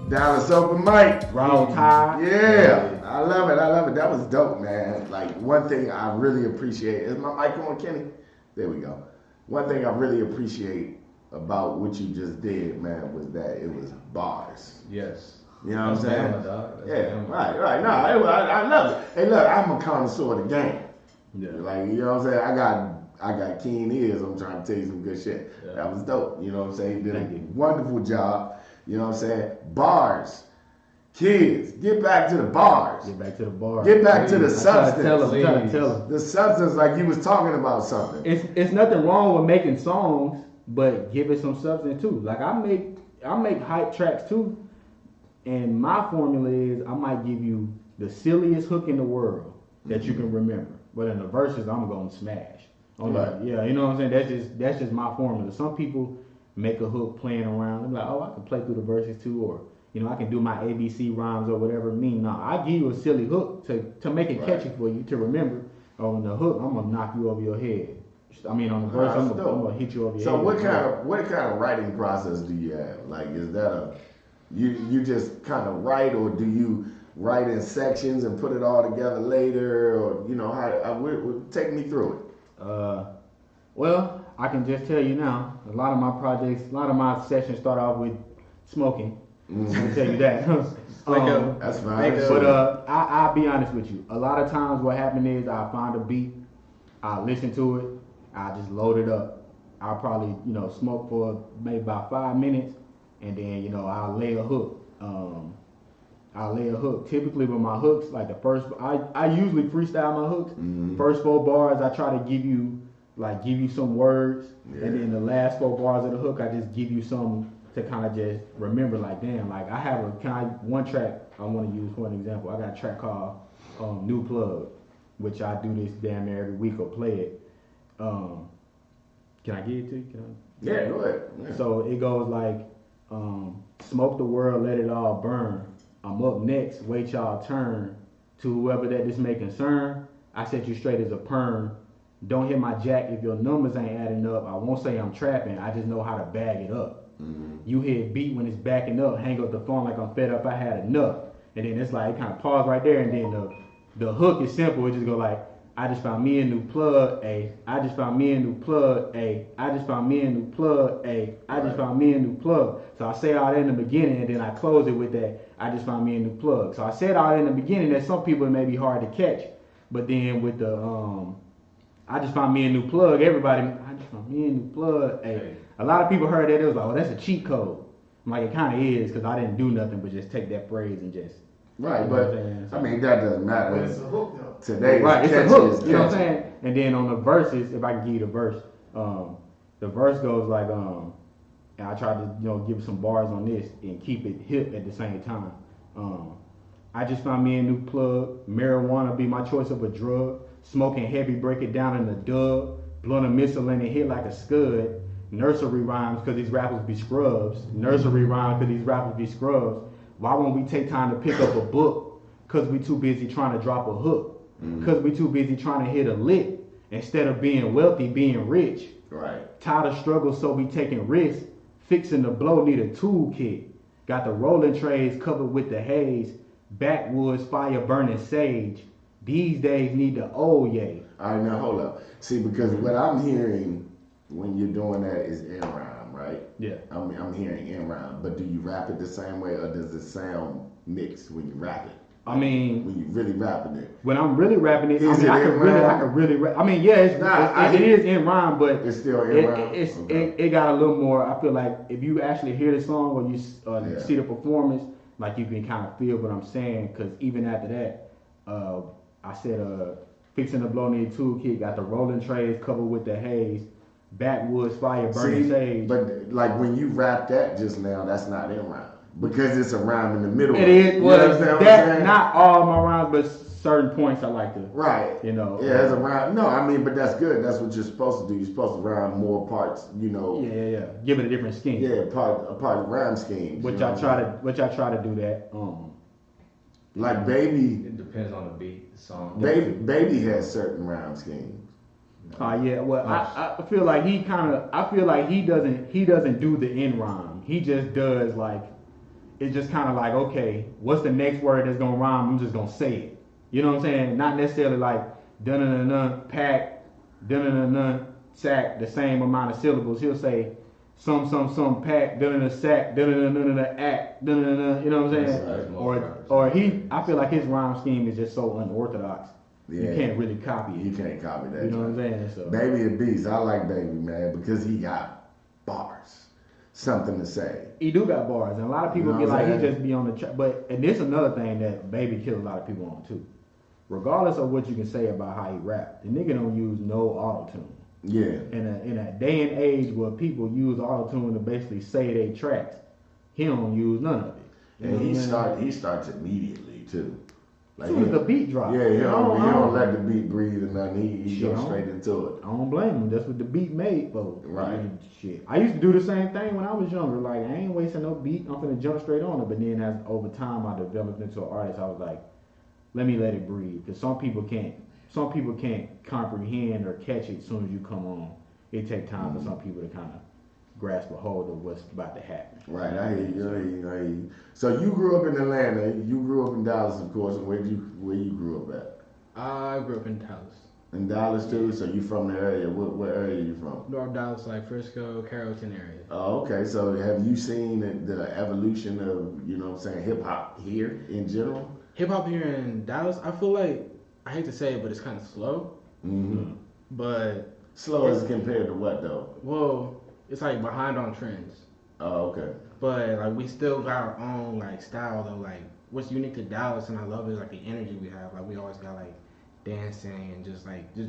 Dallas Open Mic. Roll Tide. Yeah, I love it. I love it. That was dope, man. Like, one thing I really appreciate is my mic on, Kenny? There we go. One thing I really appreciate about what you just did, man, was that it was bars. Yes. You know what I'm saying? Bama, dog. That's Yeah, Bama. right. No, I love it. Hey, look, I'm a connoisseur of the game. Yeah. Like, you know what I'm saying? I got keen ears. I'm trying to tell you some good shit. Yeah. That was dope. You know what I'm saying? You did Thank a you. wonderful job. You know what I'm saying? Bars. Kids, get back to the bars. Get back to the bar. Get back to the Please. I try to tell substance. him. Try to Please. tell him. The substance, like you was talking about something. It's nothing wrong with making songs, but give it some substance too. Like I make hype tracks too, and my formula is I might give you the silliest hook in the world that you can remember, but in the verses I'm gonna smash. Right. Yeah, you know what I'm saying. That's just my formula. Some people make a hook playing around. They're like, oh, I can play through the verses too, or I can do my ABC rhymes or whatever it mean. No, I give you a silly hook to make it Right. catchy for you to remember. On the hook, I'm gonna knock you over your head. I mean, on the verse, I'm That's gonna dope. hit you over your So head. what kind of writing process do you have? Like, is that you just kind of write, or do you write in sections and put it all together later, or take me through it. Well, I can just tell you now, a lot of my sessions start off with smoking. I can tell you that. That's fine. But I'll be honest with you. A lot of times what happens is I find a beat, I listen to it, I just load it up. I'll probably, smoke for maybe about 5 minutes, and then, I'll lay a hook. Typically with my hooks, like the first, I usually freestyle my hooks. First 4 bars, I try to give you some words, and then the last 4 bars of the hook, I just give you some to kind of just remember, like, damn, like I have one track I want to use for an example. I got a track called New Plug, which I do this damn near every week or play it. Can I give it to you? Yeah, go ahead. Yeah. So it goes like, smoke the world, let it all burn. I'm up next, wait y'all turn. To whoever that this may concern, I set you straight as a perm. Don't hit my jack if your numbers ain't adding up. I won't say I'm trapping, I just know how to bag it up. You hit beat when it's backing up, hang up the phone like I'm fed up, I had enough. And then it's like, it kind of pause right there, and then the hook is simple, it just go like, I just found me a new plug, ayy. I just found me a new plug, ayy. I just found me a new plug, ayy. I just found me a new plug. So I say all that in the beginning, and then I close it with that, I just found me a new plug. So I said all that in the beginning that some people it may be hard to catch. But then with the I just found me a new plug, everybody, I just found me a new plug, ayy. A lot of people heard that, it was like, oh, that's a cheat code. I'm like, it kind of is, because I didn't do nothing but just take that phrase and just. Right, You know but what I'm saying? I mean that doesn't matter. But it's a hook though. Today, Right, it's a catchy hook, is you know what I'm catchy. saying? And then on the verses, if I can give you the verse goes like, and I tried to, give some bars on this and keep it hip at the same time. I just found me a new plug, marijuana be my choice of a drug, smoking heavy, break it down in the dub, blunt a missile and it hit like a scud, nursery rhymes cause these rappers be scrubs, nursery rhymes cause these rappers be scrubs. Why won't we take time to pick up a book? Cause we too busy trying to drop a hook. Cause we too busy trying to hit a lick. Instead of being wealthy, being rich. Right. Tired of struggle, so we taking risks. Fixing the blow, need a toolkit. Got the rolling trays covered with the haze. Backwoods, fire burning sage. These days need the old yay. All right, now hold up. See, because what I'm hearing when you're doing that is in rhyme, right? Yeah. I'm hearing in rhyme, but do you rap it the same way, or does it sound mixed when you rap it? I mean, When you really rapping it, when I'm really rapping it, Is it I in can rhyme? really rap. I mean, yeah, it is in rhyme, but it's still in rhyme. it got a little more. I feel like if you actually hear the song or you Yeah. see the performance, like you can kind of feel what I'm saying. Because even after that, I said, fixing the blow need toolkit, got the rolling trays covered with the haze, backwoods fire burning See, sage. but like when you rap that just now, that's not in rhyme because it's a rhyme in the middle. It of is. You Well, understand what I'm that saying? not all my rhymes, but certain points I like to. Right. Yeah, it's a rhyme. No, I mean, but that's good. That's what you're supposed to do. You're supposed to rhyme more parts. Yeah. Give it a different skin. Yeah, part of rhyme schemes. Which you know I what try I'm to, which I try to do that. saying? Like Baby. It depends on the beat, the song. Baby has certain rhyme schemes. Yeah. Well, I feel like he doesn't do the end rhyme. He just does like, it's just kind of like, okay, what's the next word that's gonna rhyme? I'm just gonna say it. You know what I'm saying? Not necessarily like dun dun dun pack, dun dun dun sack, the same amount of syllables. He'll say some pack, dun dun sack, dun dun dun act, dun dun dun. You know what I'm saying? That's most Or rappers. I feel like his rhyme scheme is just so unorthodox. Yeah. You can't really copy You it. can't copy that. You know what I'm joint. saying? So Baby a beast. I like Baby, man, because he got bars, something to say. he do got bars, and a lot of people You know be what like, I'm he saying? just be on the track. But and this another thing that Baby killed a lot of people on too. Regardless of what you can say about how he rap, the nigga don't use no auto tune. Yeah. In a day and age where people use auto tune to basically say they tracks, he don't use none of it. You know And he what I'm saying? he starts immediately too. As soon as the beat drop. Yeah, he I don't let the beat breathe and nothing. He Shit, I goes don't- straight into it. I don't blame him. That's what the beat made for. Right. Shit. I used to do the same thing when I was younger. Like, I ain't wasting no beat. I'm finna jump straight on it. But then as over time I developed into an artist, I was like, let me let it breathe. Because some people can't comprehend or catch it as soon as you come on. It take time for some people to kind of grasp a hold of what's about to happen. Right, I hear you. I hear you. So you grew up in Atlanta. You grew up in Dallas, of course. And where you grew up at? I grew up in Dallas. In Dallas too. So you from the area? What area you from? North Dallas, like Frisco, Carrollton area. Oh, okay. So have you seen the evolution of, you know what I'm saying, hip hop here in general? Hip hop here in Dallas, I feel like, I hate to say it, but it's kind of slow. Mm-hmm. But, Slow as compared to what though? well, it's like behind on trends. Oh, okay. But like we still got our own like style though. Like what's unique to Dallas and I love is like the energy we have. Like we always got like dancing and just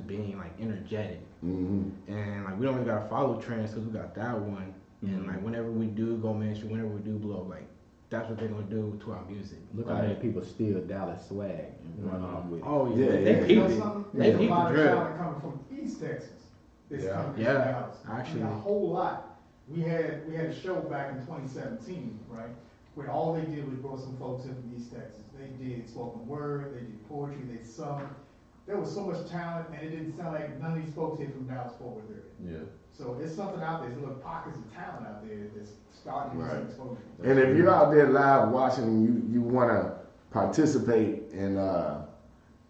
being like energetic. Mm-hmm. And like we don't really gotta follow trends because we got that one. And like whenever we do go mainstream, whenever we do blow, like that's what they're gonna do to our music. Look how many people steal Dallas swag and run off with it. Oh Yeah, yeah, yeah. they You peep know it. something? They There's a peep lot the of drill. talent coming from East Texas. That's Yeah. coming Yeah, from Dallas. actually. I mean, a whole lot. We had a show back in 2017, right? Where all they did was brought some folks in from East Texas. They did spoken word, they did poetry, they sung. There was so much talent, and it didn't sound like none of these folks here from Dallas Fort Worth area. Yeah. So there's something out there. There's little pockets of talent out there that's starting to get some exposure. And if you're out there live watching and you want to participate in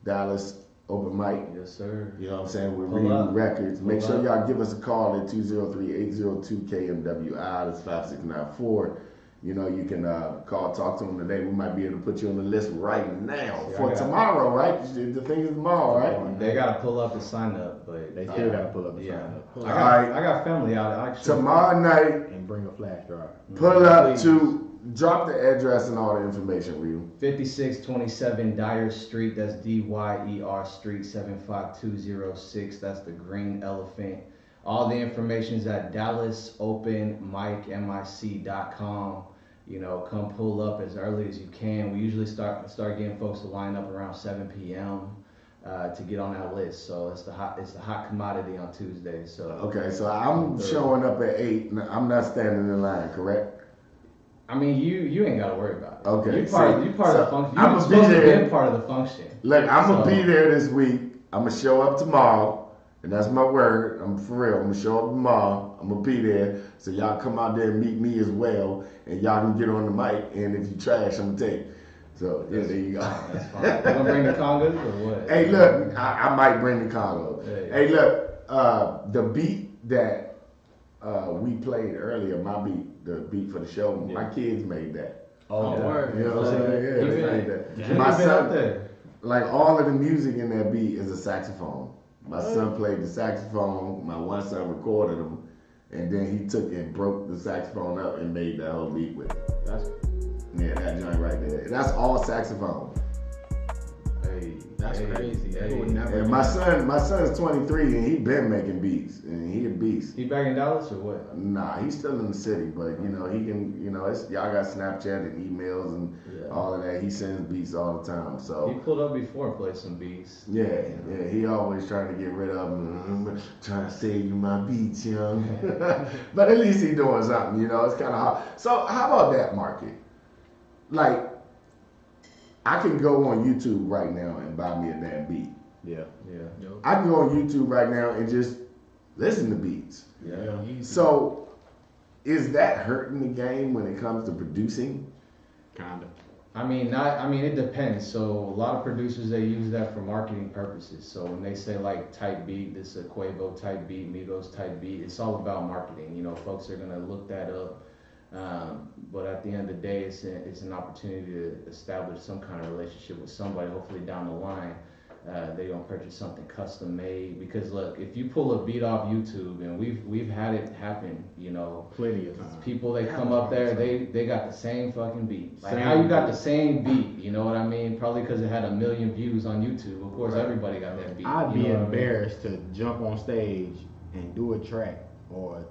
Dallas Open Mic, Yes, sir. you know what I'm saying, with Pull Reading up. Records, make Pull sure up. y'all give us a call at 203-802-KMWI. That's 5694. You know, you can call, talk to them today. We might be able to put you on the list right now See, I for got- tomorrow, right? The thing is tomorrow, right? They gotta pull up and sign up, but They still gotta pull up and yeah. sign up. Alright. I got family out. Actually, Tomorrow night, And bring a flash drive. pull up Please. to, drop the address and all the information, Real. 5627 Dyer Street. That's DYER Street 75206. That's the Green Elephant. All the information's at DallasOpenMicMIC.com. You know, come pull up as early as you can. We usually start getting folks to line up around 7 p.m. To get on that list. So it's the hot commodity on Tuesday. So Okay, so I'm showing up at 8. I'm not standing in line, correct? I mean, you ain't gotta worry about it. Okay, you part of the so function. I'ma You're be supposed to there. be a part of the function. Look, I'm gonna So- be there this week. I'm gonna show up tomorrow, and that's my word. I'm for real. I'm gonna show up tomorrow. I'm gonna be there, so y'all come out there and meet me as well, and y'all can get on the mic. And if you trash, I'm gonna take. So yeah, there you go. That's fine. You gonna bring the congas or what? Hey, look, I might bring the Congo. Hey. Hey, look, the beat that we played earlier, my beat, the beat for the show, my kids made that. Oh, yeah. word. You know what I'm saying? Yeah, they Even- made that. Even My been up son, there. like all of the music in that beat is a saxophone. My son played the saxophone. My one son recorded them, and then he took and broke the saxophone up and made that whole beat with it. That's That joint right there. That's all saxophone. Hey, That's hey, crazy. hey. People would never. And my son's 23 and he been making beats and he a beast. He back in Dallas or what? Nah, he's still in the city, but you know he can. You know, y'all got Snapchat and emails and Yeah. all of that. He sends beats all the time. He So pulled up before and played some beats. yeah, he always trying to get rid of them, trying to save you my beats, young. But at least he doing something. You know, it's kind of hard. So how about that market? Like, I can go on YouTube right now and buy me a damn beat. Yeah. Yeah. I can go on YouTube right now and just listen to beats. Yeah. So, is that hurting the game when it comes to producing? Kinda. I mean, it depends. So a lot of producers, they use that for marketing purposes. So when they say like type beat, this is a Quavo type beat, Migos type beat, it's all about marketing. You know, folks are gonna look that up. But at the end of the day, it's an opportunity to establish some kind of relationship with somebody, hopefully down the line. They gonna purchase something custom made because look, if you pull a beat off YouTube, and we've had it happen, you know, Plenty of times. people they come up there, they got the same fucking beat. Like Same how you got beat. the same beat, you know what I mean? Probably because it had 1 million views on YouTube. Of course, Right. everybody got that beat. I'd you be know what I mean? embarrassed to jump on stage and do a track or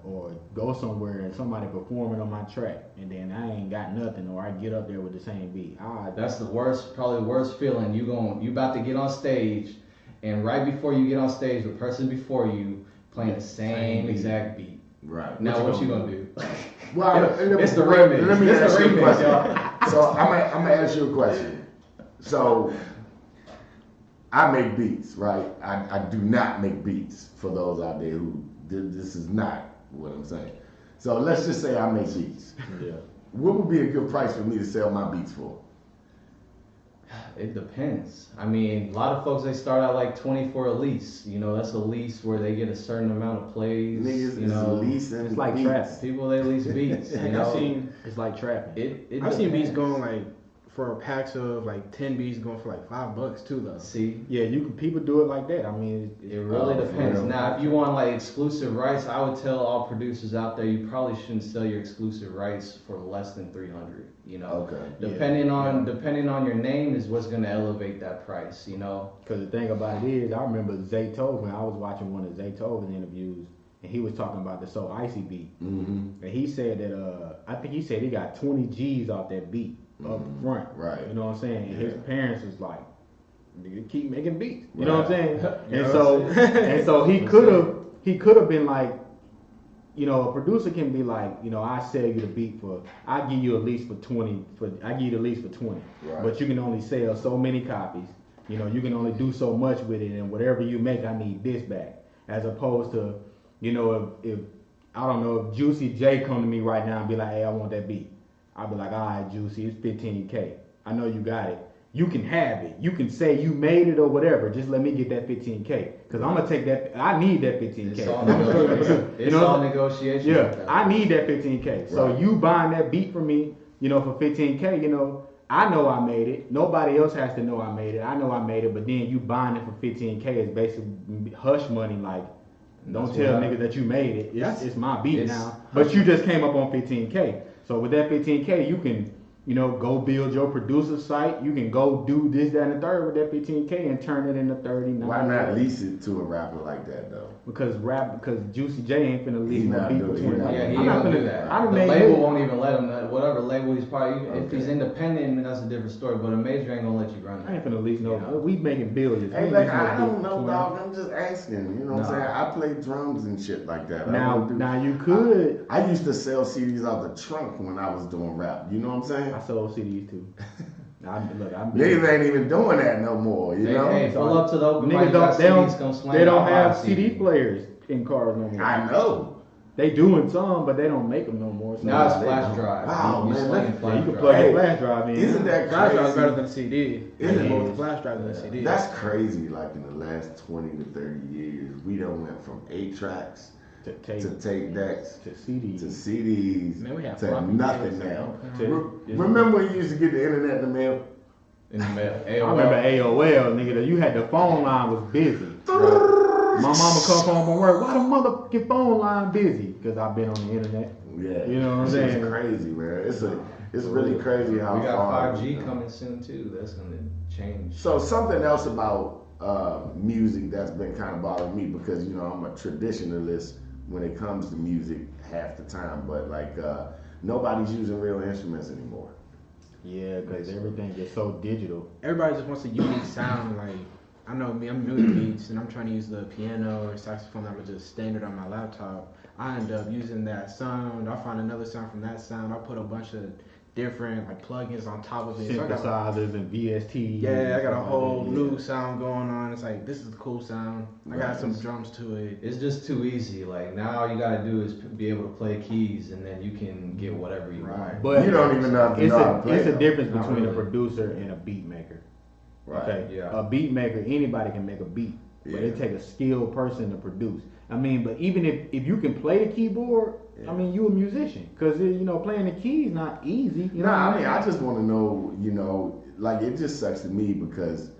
go somewhere and somebody performing on my track and then I ain't got nothing or I get up there with the same beat. That's the worst, probably the worst feeling. You about to get on stage, and right before you get on stage, the person before you playing the same beat. exact beat. Right. Now what you gonna do? Well, It's the remix. Let me It's ask the you a remix, question. y'all. So I'm gonna ask you a question. So I make beats, right? I do not make beats for those out there who this is not what I'm saying. So let's just say I make beats. Yeah. What would be a good price for me to sell my beats for? It depends. I mean, a lot of folks they start out like 20 for a lease. You know, that's a lease where they get a certain amount of plays. Niggas you is know, leasing It's like beats. trap. people they lease beats. You Heck, know, It's like trapping. I've seen beats depends. going like for packs of like 10 beats going for like $5 too though. See, Yeah, people do it like that. I mean, it really Oh, depends. for real? Now, if you want like exclusive rights, I would tell all producers out there you probably shouldn't sell your exclusive rights for less than 300. You know, Okay. depending on your name is what's gonna elevate that price. You know, because the thing about it is, I remember Zaytoven. I was watching one of Zaytoven's interviews, and he was talking about the So Icy beat, Mm-hmm. and he said that I think he said he got 20 G's off that beat up front. Right. You know what I'm saying? And his Yeah. parents was like, "Nigga, keep making beats." You know what I'm Right. saying? You And know so he could have been like, you know, a producer can be like, you know, I sell you the beat I give you a lease for 20 I give you the lease for 20, Right. but you can only sell so many copies. You know, you can only do so much with it, and whatever you make, I need this back. As opposed to, you know, if I don't know, if Juicy J come to me right now and be like, hey, I want that beat, I'll be like, all right, Juicy, it's 15K. I know you got it. You can have it. You can say you made it or whatever. Just let me get that 15K. Because I'm going to take that. I need that 15K. it's all I'm gonna struggle to negotiation. produce. It's all negotiation. Yeah, with that. I need that 15K. So Right. you buying that beat from me, you know, for 15K, you know, I know I made it. Nobody else has to know I made it. I know I made it, but then you buying it for 15K is basically hush money. Like, don't That's tell what niggas that you made it. It's my beat it's now. But you just came up on 15K. So with that 15K, you can, you know, go build your producer site. You can go do this, that, and the third with that 15K and turn it into 30. Why not lease it to a rapper like that though? Because Juicy J ain't finna leave He no not beat doing for it. 20. Yeah, he I'm not don't do finna- that. I done The made label millions. won't even let him. Whatever label he's probably. If Okay. he's independent, that's a different story. But a major ain't gonna let you run I ain't that. finna lease no. You know? We making billions. Hey, We like, ain't leasing no I don't beat know, for dog. I'm just asking. You know what I'm Nah. saying? I play drums and shit like that. I Now, don't do- now you could. I used to sell CDs out the trunk when I was doing rap. You know what I'm saying? I sold CDs too. I'm Niggas ain't even doing that no more. You know? Hey, pull up to the open mic. Niggas You got they CDs, come slam they don't out have five CD CDs. players in cars no more. I know. They doing some, but they don't make them no more. So Now it's they flash don't. drive. Wow, You man, slaying that's- flash yeah, you can drive. plug Hey, a flash drive in. Isn't that Flash drive is better crazy? than CD. Isn't There's it? more with flash drive than CD. That's crazy. Like in the last 20 to 30 years, we done went from 8 tracks to tape to tape decks to CDs. to CDs Man, we have to floppy nothing disks now. To- Remember when you used to get the internet in the mail? In the mail. I remember AOL, nigga. That you had the phone line was busy. My mama come home from work. Why the motherfucking phone line busy? Because I've been on the internet. Yeah, You know what I'm It's saying? crazy, man. It's really crazy how We got far 5G coming soon too. That's gonna change. So something else about music that's been kind of bothering me because you know I'm a traditionalist when it comes to music half the time, but like nobody's using real instruments anymore. Yeah, because everything is so digital. Everybody just wants a unique sound. Like, I know me, I'm new to beats, and I'm trying to use the piano or saxophone that was just standard on my laptop. I end up using that sound. I'll find another sound from that sound. I'll put a bunch of different like plugins on top of it. So I got, Synthesizers and VST. yeah, I got a and whole stuff like that, new sound going on. It's like, this is a cool sound. I got some drums to it. It's just too easy. Like now, all you gotta do is be able to play keys, and then you can get whatever you want. But You don't even know how to play it's a them. difference Not between a really. producer and a beat maker. Right. Okay. Yeah. A beat maker, anybody can make a beat, but it Yeah. take a skilled person to produce. I mean, but even if you can play the keyboard, Yeah. I mean, you a musician, cause you know playing the keys not easy. You know Nah, what I mean, I just want to know, you know, like it just sucks to me because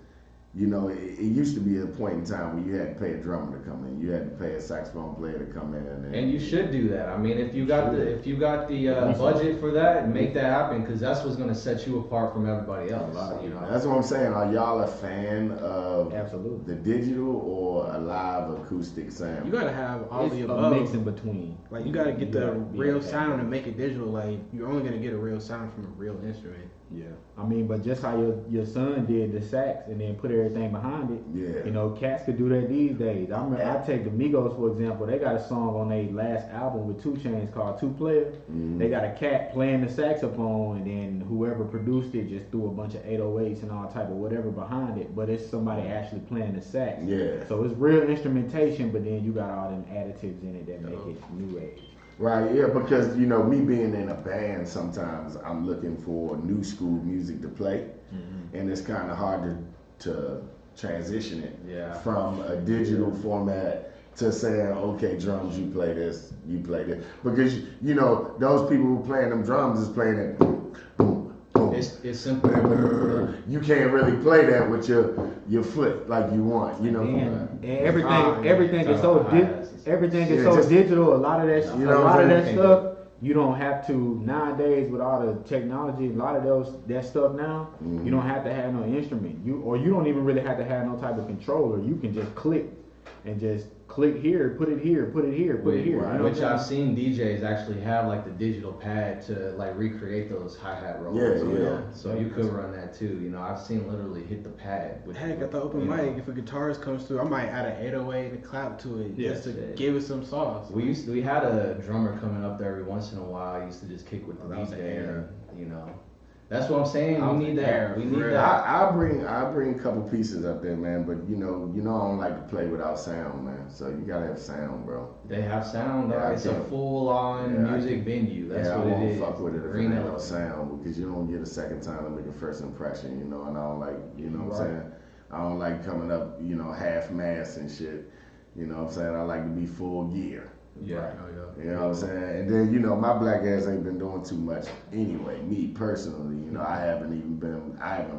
you know, it used to be a point in time where you had to pay a drummer to come in, you had to pay a saxophone player to come in, And you should do that. I mean, if you got the budget for that, make that happen, because that's what's gonna set you apart from everybody else. You know, That's what I'm saying. Are y'all a fan of Absolutely. the digital or a live acoustic sound? You gotta have all It's the a above. mix in between. Like you gotta get You the gotta be real okay. sound and make it digital. Like you're only gonna get a real sound from a real instrument. Yeah, I mean, but just how your son did the sax and then put everything behind it. Yeah. You know, cats could do that these days. I remember, I take the Migos for example. They got a song on their last album with 2 Chainz called Two Player. Mhm. They got a cat playing the saxophone, and then whoever produced it just threw a bunch of 808s and all type of whatever behind it. But it's somebody actually playing the sax. Yeah. So it's real instrumentation, but then you got all them additives in it that make it new age. Right, yeah, because you know, me being in a band, sometimes I'm looking for new school music to play, and it's kind of hard to transition it Yeah. from a digital format to saying, okay, drums, you play this, you play this, because you know those people who playing them drums is playing it boom, boom, boom. It's simple. You can't really play that with your foot like you want, you know. And everything is so everything is Yeah, so just- digital. A lot of that, You know a what lot I'm of that saying? stuff, you don't have to nowadays with all the technology. A lot of that stuff now, Mhm. you don't have to have no instrument. You don't even really have to have no type of controller. You can just click and just click here, put it here, put it here, put it here. You know Which what I'm I've saying? seen DJs actually have like the digital pad to like recreate those hi-hat rolls. Yeah, you yeah. know? So you could run that too. You know, I've seen literally hit the pad. With, Heck, at the open you know. mic, if a guitarist comes through, I might add an 808 and a clap to it just to shit. give it some sauce. We had a drummer coming up there every once in a while. I used to just kick with the that was an DJ, era. and, you know. That's what I'm saying. That We was need an that. era, We for need real. that. I bring a couple pieces up there, man. But you know I don't like to play without sound, man. So you gotta have sound, bro. They have sound. Yeah, dog. I It's a can't- full-on Yeah, I music venue. That's yeah, what I it won't is. fuck with it if it Green ain't no elephant. sound because you don't get a second time to make a first impression, you know. And I don't like, you know what I'm Right. saying. I don't like coming up, you know, half mass and shit. You know what I'm saying. I like to be full gear. Yeah. You know what I'm saying? And then, you know, my black ass ain't been doing too much anyway. Me personally, you know, I haven't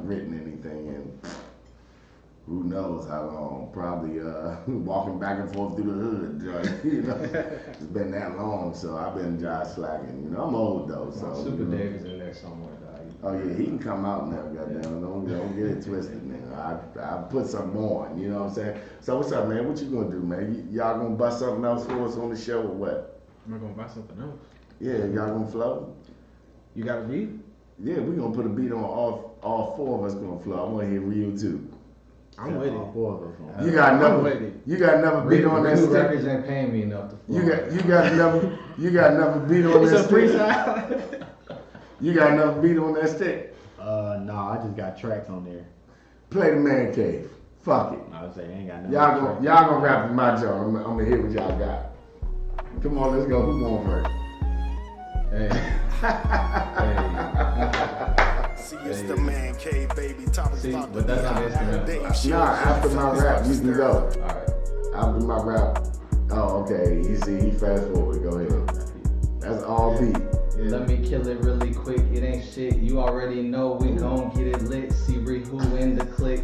written anything in who knows how long. Probably walking back and forth through the hood. You know, it's been that long, so I've been just slacking. You know, I'm old though, so. Super you know. Dave is in there somewhere, dog. Oh yeah, he can come out now, goddamn. Don't get it twisted, man. I put something on, you know what I'm saying? So what's up, man? What you gonna do, man? Y'all gonna bust something else for us on the show or what? Am I gonna buy something else? Yeah, y'all gonna flow? You got a beat? Yeah, we gonna put a beat on all 4 of us gonna flow. I wanna hear Rio too. I'm with All it. 4 of us on. You got I'm another with it. you got another beat on that Real stick? records ain't paying me enough to flow. You got another beat on that stick? You got another beat on that stick? No, I just got tracks on there. Play the Man Cave. Fuck it. I would say I ain't got no Y'all gonna rap in my joint. I'm gonna hear what y'all got. Come on, let's go. Who going first? Hey. See, it's the Man Cave, baby. Topics See, about but that's not hot. instrumental. Dave Nah, Shields, after my fellas, rap, watch you the can stir go. up. Alright. After my rap. Oh, okay. You see, he fast forward. Go ahead. That's all beat. Let me kill it really quick, it ain't shit, you already know we gon' get it lit. See Rihu in the click,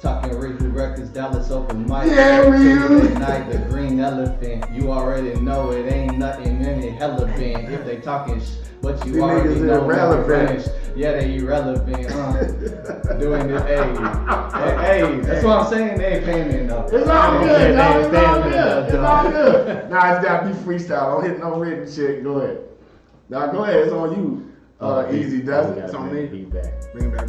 talking Rihu Records, Dallas open mic. Yeah, Rihu. Tuesday night, the green elephant, you already know it ain't nothing in it hella been. If they talking but you These already niggas know irrelevant. never finish. Yeah, they irrelevant, doing it, hey, that's what I'm saying, they ain't paying me enough. It's all good. No, it's all good. Stand It's all good. Nah, it's gotta be freestyle. Don't hit no written shit. Go ahead. Now go ahead. It's on you. Easy does it. It's on me. Be back. Bring it back.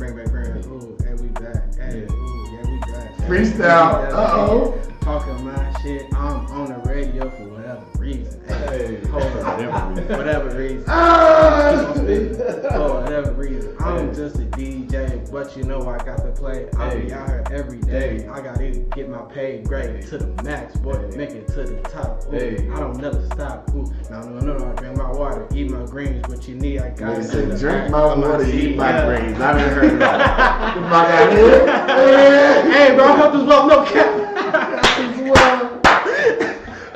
Ooh, hey, we back. Hey, ooh, yeah, we back. Hey, Freestyle. yeah, Uh-oh. Talking my shit. I'm on the radio for whatever reason. Hey, hold on. Whatever reason. Ah! For whatever reason. I'm just a DJ, but you know I got to play. I be out here every day. I gotta get my pay grade to the max, boy. Make it to the top. Ooh, I don't never stop. Ooh, no. I drink my water, eat my greens. What you need, I got They it. said, to the drink back my of water, seat. eat my Yeah. brains. I done heard that. The fuck out here. Hey, bro, I hope this blow no cap.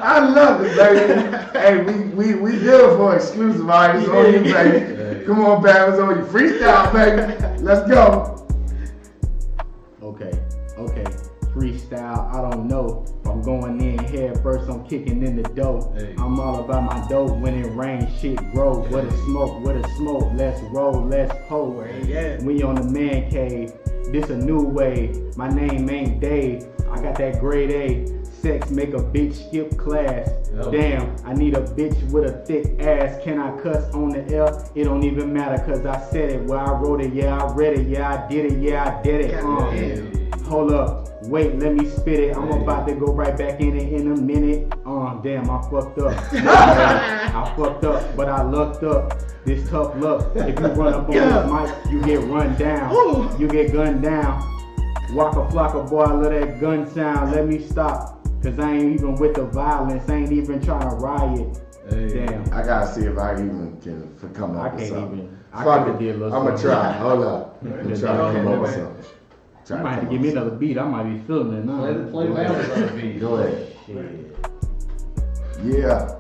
I love it, baby. Hey, we good for exclusive. All right, it's on you, baby. Come on, Bam, it's on you. Freestyle, baby. Let's go. Okay. Okay, freestyle, I don't know. I'm going in head first, I'm kicking in the dough. Hey. I'm all about my dough. When it rains, shit grow. What a smoke, let's roll, let's hoe. Yeah. We on the man cave, this a new wave. My name ain't Dave, I got that grade A. Sex make a bitch skip class. Oh. Damn, I need a bitch with a thick ass. Can I cuss on the L? It don't even matter, cause I said it. Well, I wrote it, yeah, I read it, yeah, I did it, yeah, I did it. Hold up, wait, let me spit it. I'm about to go right back in it in a minute. Damn, I fucked up. I fucked up, but I lucked up. This tough luck. If you run up on this mic, you get run down. You get gunned down. Waka flocka, boy, I love that gun sound. Let me stop. Cause I ain't even with the violence, I ain't even trying to riot. Hey. Damn. I gotta see if I even can come I up with can't something. even. I Fuck could it. did a little I'm gonna something. try. Hold up. I'm trying to come up with something. You Try might have to come give me up with another beat. I might be feeling it now. Play Bama's on the beat. something. Go ahead. Shit. Yeah.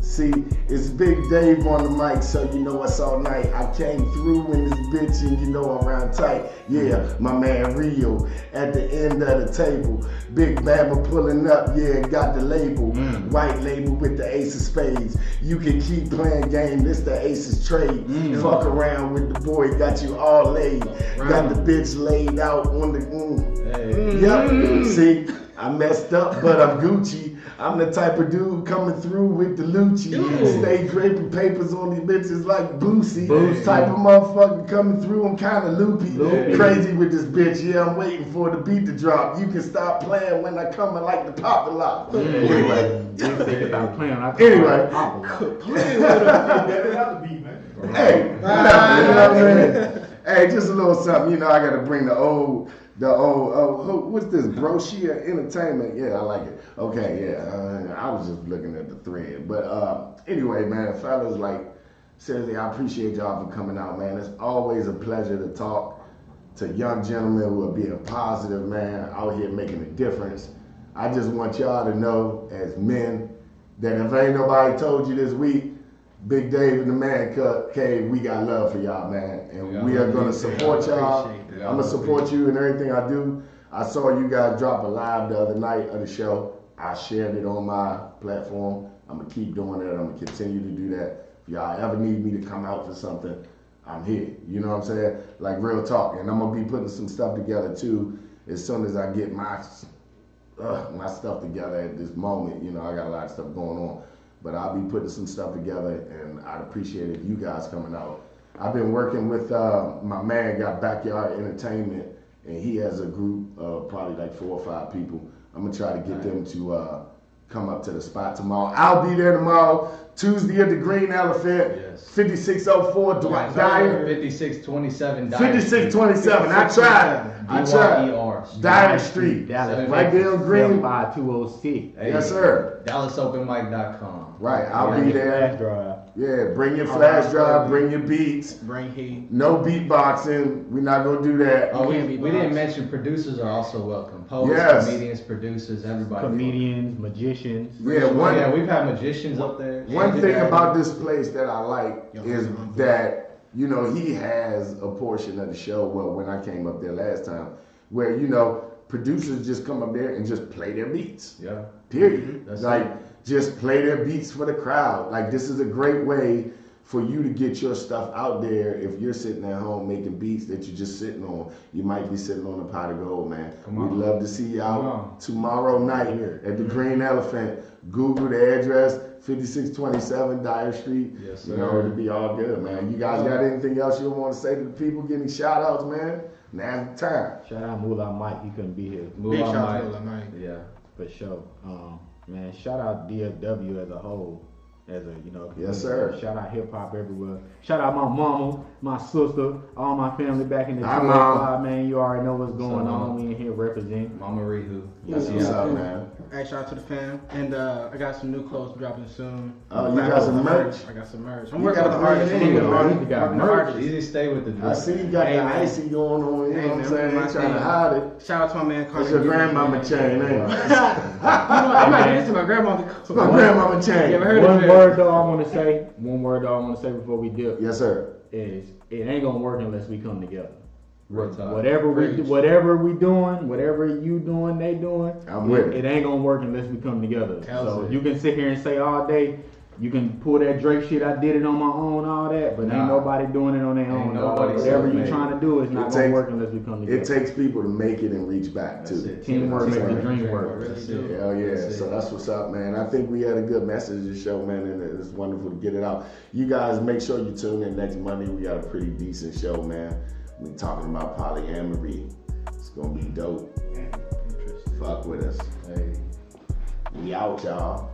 See, it's Big Dave on the mic, so you know what's all night. I came through in this bitch and you know I'm round tight. Yeah, my man Rio at the end of the table. Big Bama pulling up, yeah, got the label. White label with the ace of spades. You can keep playing game, this the ace's trade. Fuck around with the boy, got you all laid. Got the bitch laid out on the Hey. Yep, see, I messed up, but I'm Gucci. I'm the type of dude coming through with the Lucci. Stay draping papers on these bitches like Boosie. Type of motherfucker coming through, I'm kinda loopy. Crazy with this bitch, yeah, I'm waiting for the beat to drop. You can stop playing when I come and like the pop a lot. Anyway. Stop playing. Anyway. Get it out the beat, man. Hey, whatever, you know what I'm saying? Hey, just a little something, you know, I gotta bring the old, what's this, Broshia Entertainment? Yeah, I like it. Okay, yeah, I was just looking at the thread. But anyway, man, fellas, like, seriously, I appreciate y'all for coming out, man. It's always a pleasure to talk to young gentlemen who are being positive, man, out here making a difference. I just want y'all to know, as men, that if ain't nobody told you this week, Big Dave and the Man Cave, we got love for y'all, man. And we are gonna support y'all. I'm gonna support you in everything I do. I saw you guys drop a live the other night of the show. I shared it on my platform. I'm gonna keep doing that. I'm gonna continue to do that. If y'all ever need me to come out for something, I'm here. You know what I'm saying? Like real talk. And I'm gonna be putting some stuff together too as soon as I get my stuff together at this moment. You know, I got a lot of stuff going on. But I'll be putting some stuff together, and I'd appreciate it you guys coming out. I've been working with my man, got Backyard Entertainment, and he has a group of probably like 4 or 5 people. I'm gonna try to get them to come up to the spot tomorrow. I'll be there tomorrow, Tuesday at the Green Elephant, Yes. 5604 Dwight Dyer. 5627 Dyer 5627. I tried. DYER. Dyer Street. Dallas. Right there on Green. 5206. Hey, Yes, sir. DallasOpenMic.com. Right, I'll be there. Flash drive. Yeah, bring your flash drive, bring your beats. Bring heat. No beatboxing. We're not gonna do that. Oh, we can't be didn't boxed. mention producers are also welcome. Poets, Yes. comedians, producers, everybody. Yeah, Comedians, magicians. Yeah, we've had magicians up there. one thing about this place that I like Yo, is that, you know, he has a portion of the show, well, when I came up there last time, where, you know, producers just come up there and just play their beats. Yeah. Period. That's Like, it. just play their beats for the crowd. Like, this is a great way for you to get your stuff out there. If you're sitting at home making beats that you're just sitting on, you might be sitting on a pot of gold, man. Come on. We'd love to see you Come out on. tomorrow night at the Green Elephant. Google the address, 5627 Dyer Street. Yes, You know, sir. it'll be all good, man. You guys got anything else you want to say to the people getting shout outs, man? Now's the time. Shout out Moolah Mike. He couldn't be here. Move Big on, shout out Mike. to Lil Mike. Yeah. For sure. Man, shout out DFW as a whole. As a, you know, Yes, sir. Shout out hip hop everywhere. Shout out my mama, my sister, all my family back in the Hi, 205, man. You already know what's going Mama? on. We in here representing. Mama Rihu. That's what's up, man. Hey, shout out to the fam. And I got some new clothes dropping soon. Oh, you got some merch? I got some merch. I'm You working gotta with the artist. bring it in, Working with man. the You got artist. merch. Easy stay with the I see you got Hey, the man. icy going on, you Hey, know what I'm man, saying? my Ain't trying to thing. hide it. Shout out to my man. It's your grandmama chain, ain't it? I'm not getting to my grandmama. It's my grandmama chain. You ever heard One of word though I want to say. One word though I want to say before we dip Yes, sir. is it ain't gonna work unless we come together. Real talk. Whatever we Preach. whatever you doing, they doing. I'm with It it. ain't gonna work unless we come together. Tells So it. you can sit here and say all day, you can pull that Drake shit. I did it on my own, all that, but Nah. ain't nobody doing it on their Ain't own. nobody Dog. Whatever you self-made. trying to do is not It gonna takes- work unless we come together. It takes people to make it and reach back That's too. it. Teamwork makes the dream work. That's Really it. do. Hell yeah. That's So it. that's what's up, man. I think we had a good message to show, man, and it's wonderful to get it out. You guys make sure you tune in next Monday. We got a pretty decent show, man. We talking about polyamory. It's gonna be dope. Interesting. Fuck with us. Hey. We out, y'all.